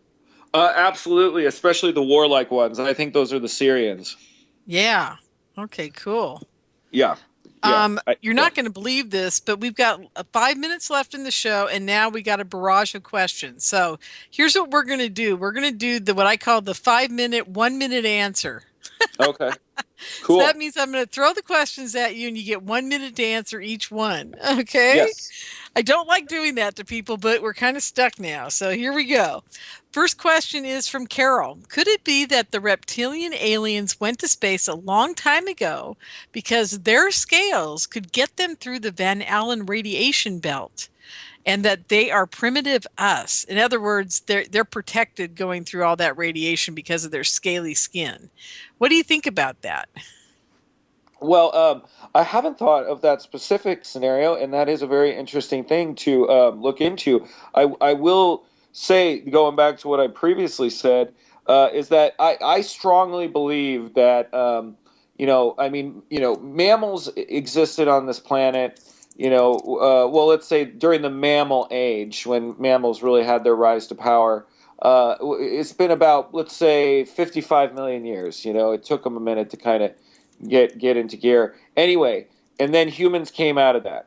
Speaker 4: Absolutely, especially the warlike ones. I think those are the Syrians.
Speaker 3: Yeah. Okay, cool.
Speaker 4: Yeah.
Speaker 3: You're not going to believe this, but we've got 5 minutes left in the show, and now we got a barrage of questions. So here's what we're going to do. We're going to do what I call the 5-minute, 1-minute answer.
Speaker 4: Okay. Cool.
Speaker 3: So that means I'm going to throw the questions at you, and you get 1 minute to answer each one. Okay?
Speaker 4: Yes.
Speaker 3: I don't like doing that to people, but we're kind of stuck now. So here we go. First question is from Carol. Could it be that the reptilian aliens went to space a long time ago because their scales could get them through the Van Allen radiation belt, and that they are primitive us? In other words, they're protected going through all that radiation because of their scaly skin. What do you think about that?
Speaker 4: Well, I haven't thought of that specific scenario, and that is a very interesting thing to look into. I will say, going back to what I previously said, is that I strongly believe that, mammals existed on this planet, let's say during the mammal age, when mammals really had their rise to power. It's been about, let's say, 55 million years. It took them a minute to kind of get into gear. Anyway, and then humans came out of that.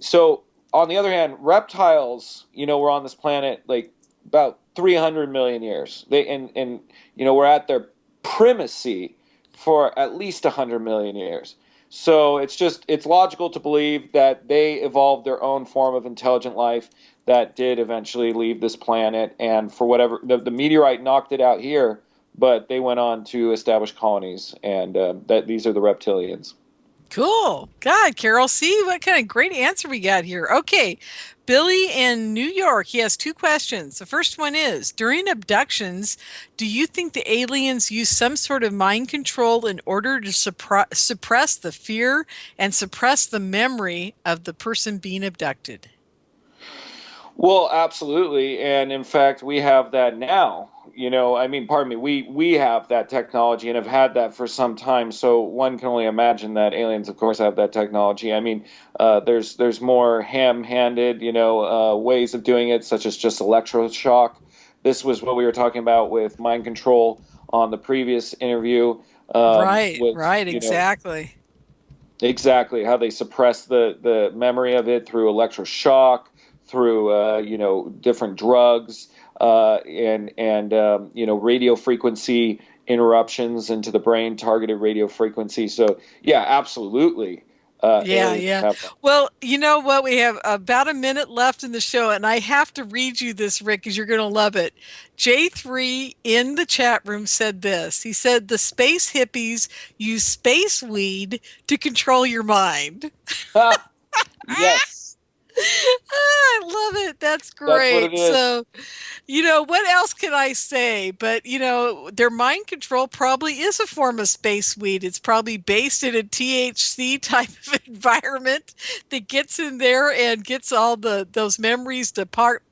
Speaker 4: So, on the other hand, reptiles, were on this planet like about 300 million years. We're at their primacy for at least 100 million years. So it's logical to believe that they evolved their own form of intelligent life that did eventually leave this planet, and for whatever, the meteorite knocked it out here, but they went on to establish colonies, and that these are the reptilians.
Speaker 3: Cool. God, Carol, see what kind of great answer we got here. Okay. Billy in New York, he has 2 questions. The first one is, during abductions, do you think the aliens use some sort of mind control in order to suppress the fear and suppress the memory of the person being abducted?
Speaker 4: Well, absolutely. And in fact, we have that now. We have that technology and have had that for some time. So one can only imagine that aliens, of course, have that technology. There's more ham-handed, ways of doing it, such as just electroshock. This was what we were talking about with mind control on the previous interview.
Speaker 3: Exactly.
Speaker 4: Exactly, how they suppress the memory of it through electroshock, through different drugs, and radio frequency interruptions into the brain, targeted radio frequency. So yeah, absolutely.
Speaker 3: Well, you know what? We have about a minute left in the show, and I have to read you this, Rick, because you're going to love it. J3 in the chat room said this. He said, the space hippies use space weed to control your mind.
Speaker 4: Yes.
Speaker 3: I love it. That's great.
Speaker 4: That's what it is.
Speaker 3: So, what else can I say? But, their mind control probably is a form of space weed. It's probably based in a THC type of environment that gets in there and gets all those memories to part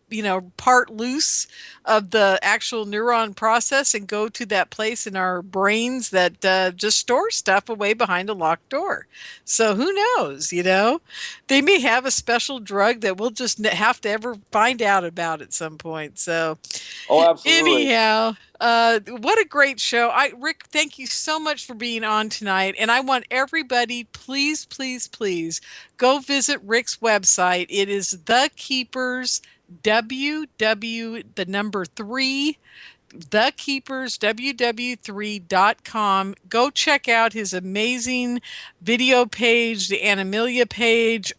Speaker 3: loose of the actual neuron process and go to that place in our brains that just store stuff away behind a locked door. So who knows, they may have a special drug that we'll just have to ever find out about at some point. So
Speaker 4: absolutely.
Speaker 3: Anyhow, what a great show. Rick, thank you so much for being on tonight. And I want everybody, please, please, please go visit Rick's website. It is The Keepers, thekeepers, www.3.com. Go check out his amazing video page, the Animalia page.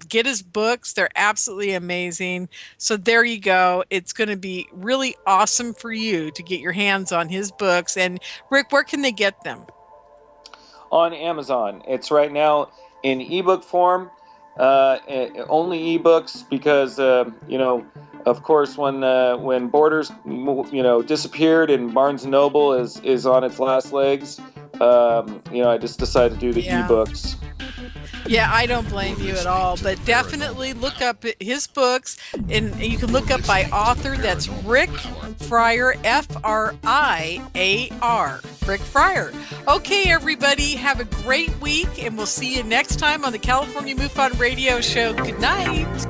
Speaker 3: Get his books. They're absolutely amazing. So there you go. It's going to be really awesome for you to get your hands on his books. And Rick, where can they get them?
Speaker 4: On Amazon. It's right now in ebook form. Only ebooks because of course when Borders disappeared and Barnes and Noble is on its last legs, I just decided to do the ebooks.
Speaker 3: Yeah, I don't blame you at all, but definitely look up his books, and you can look up by author. That's Rick Friar, Friar. Rick Friar. Okay, everybody, have a great week, and we'll see you next time on the California MUFON Radio Show. Good night.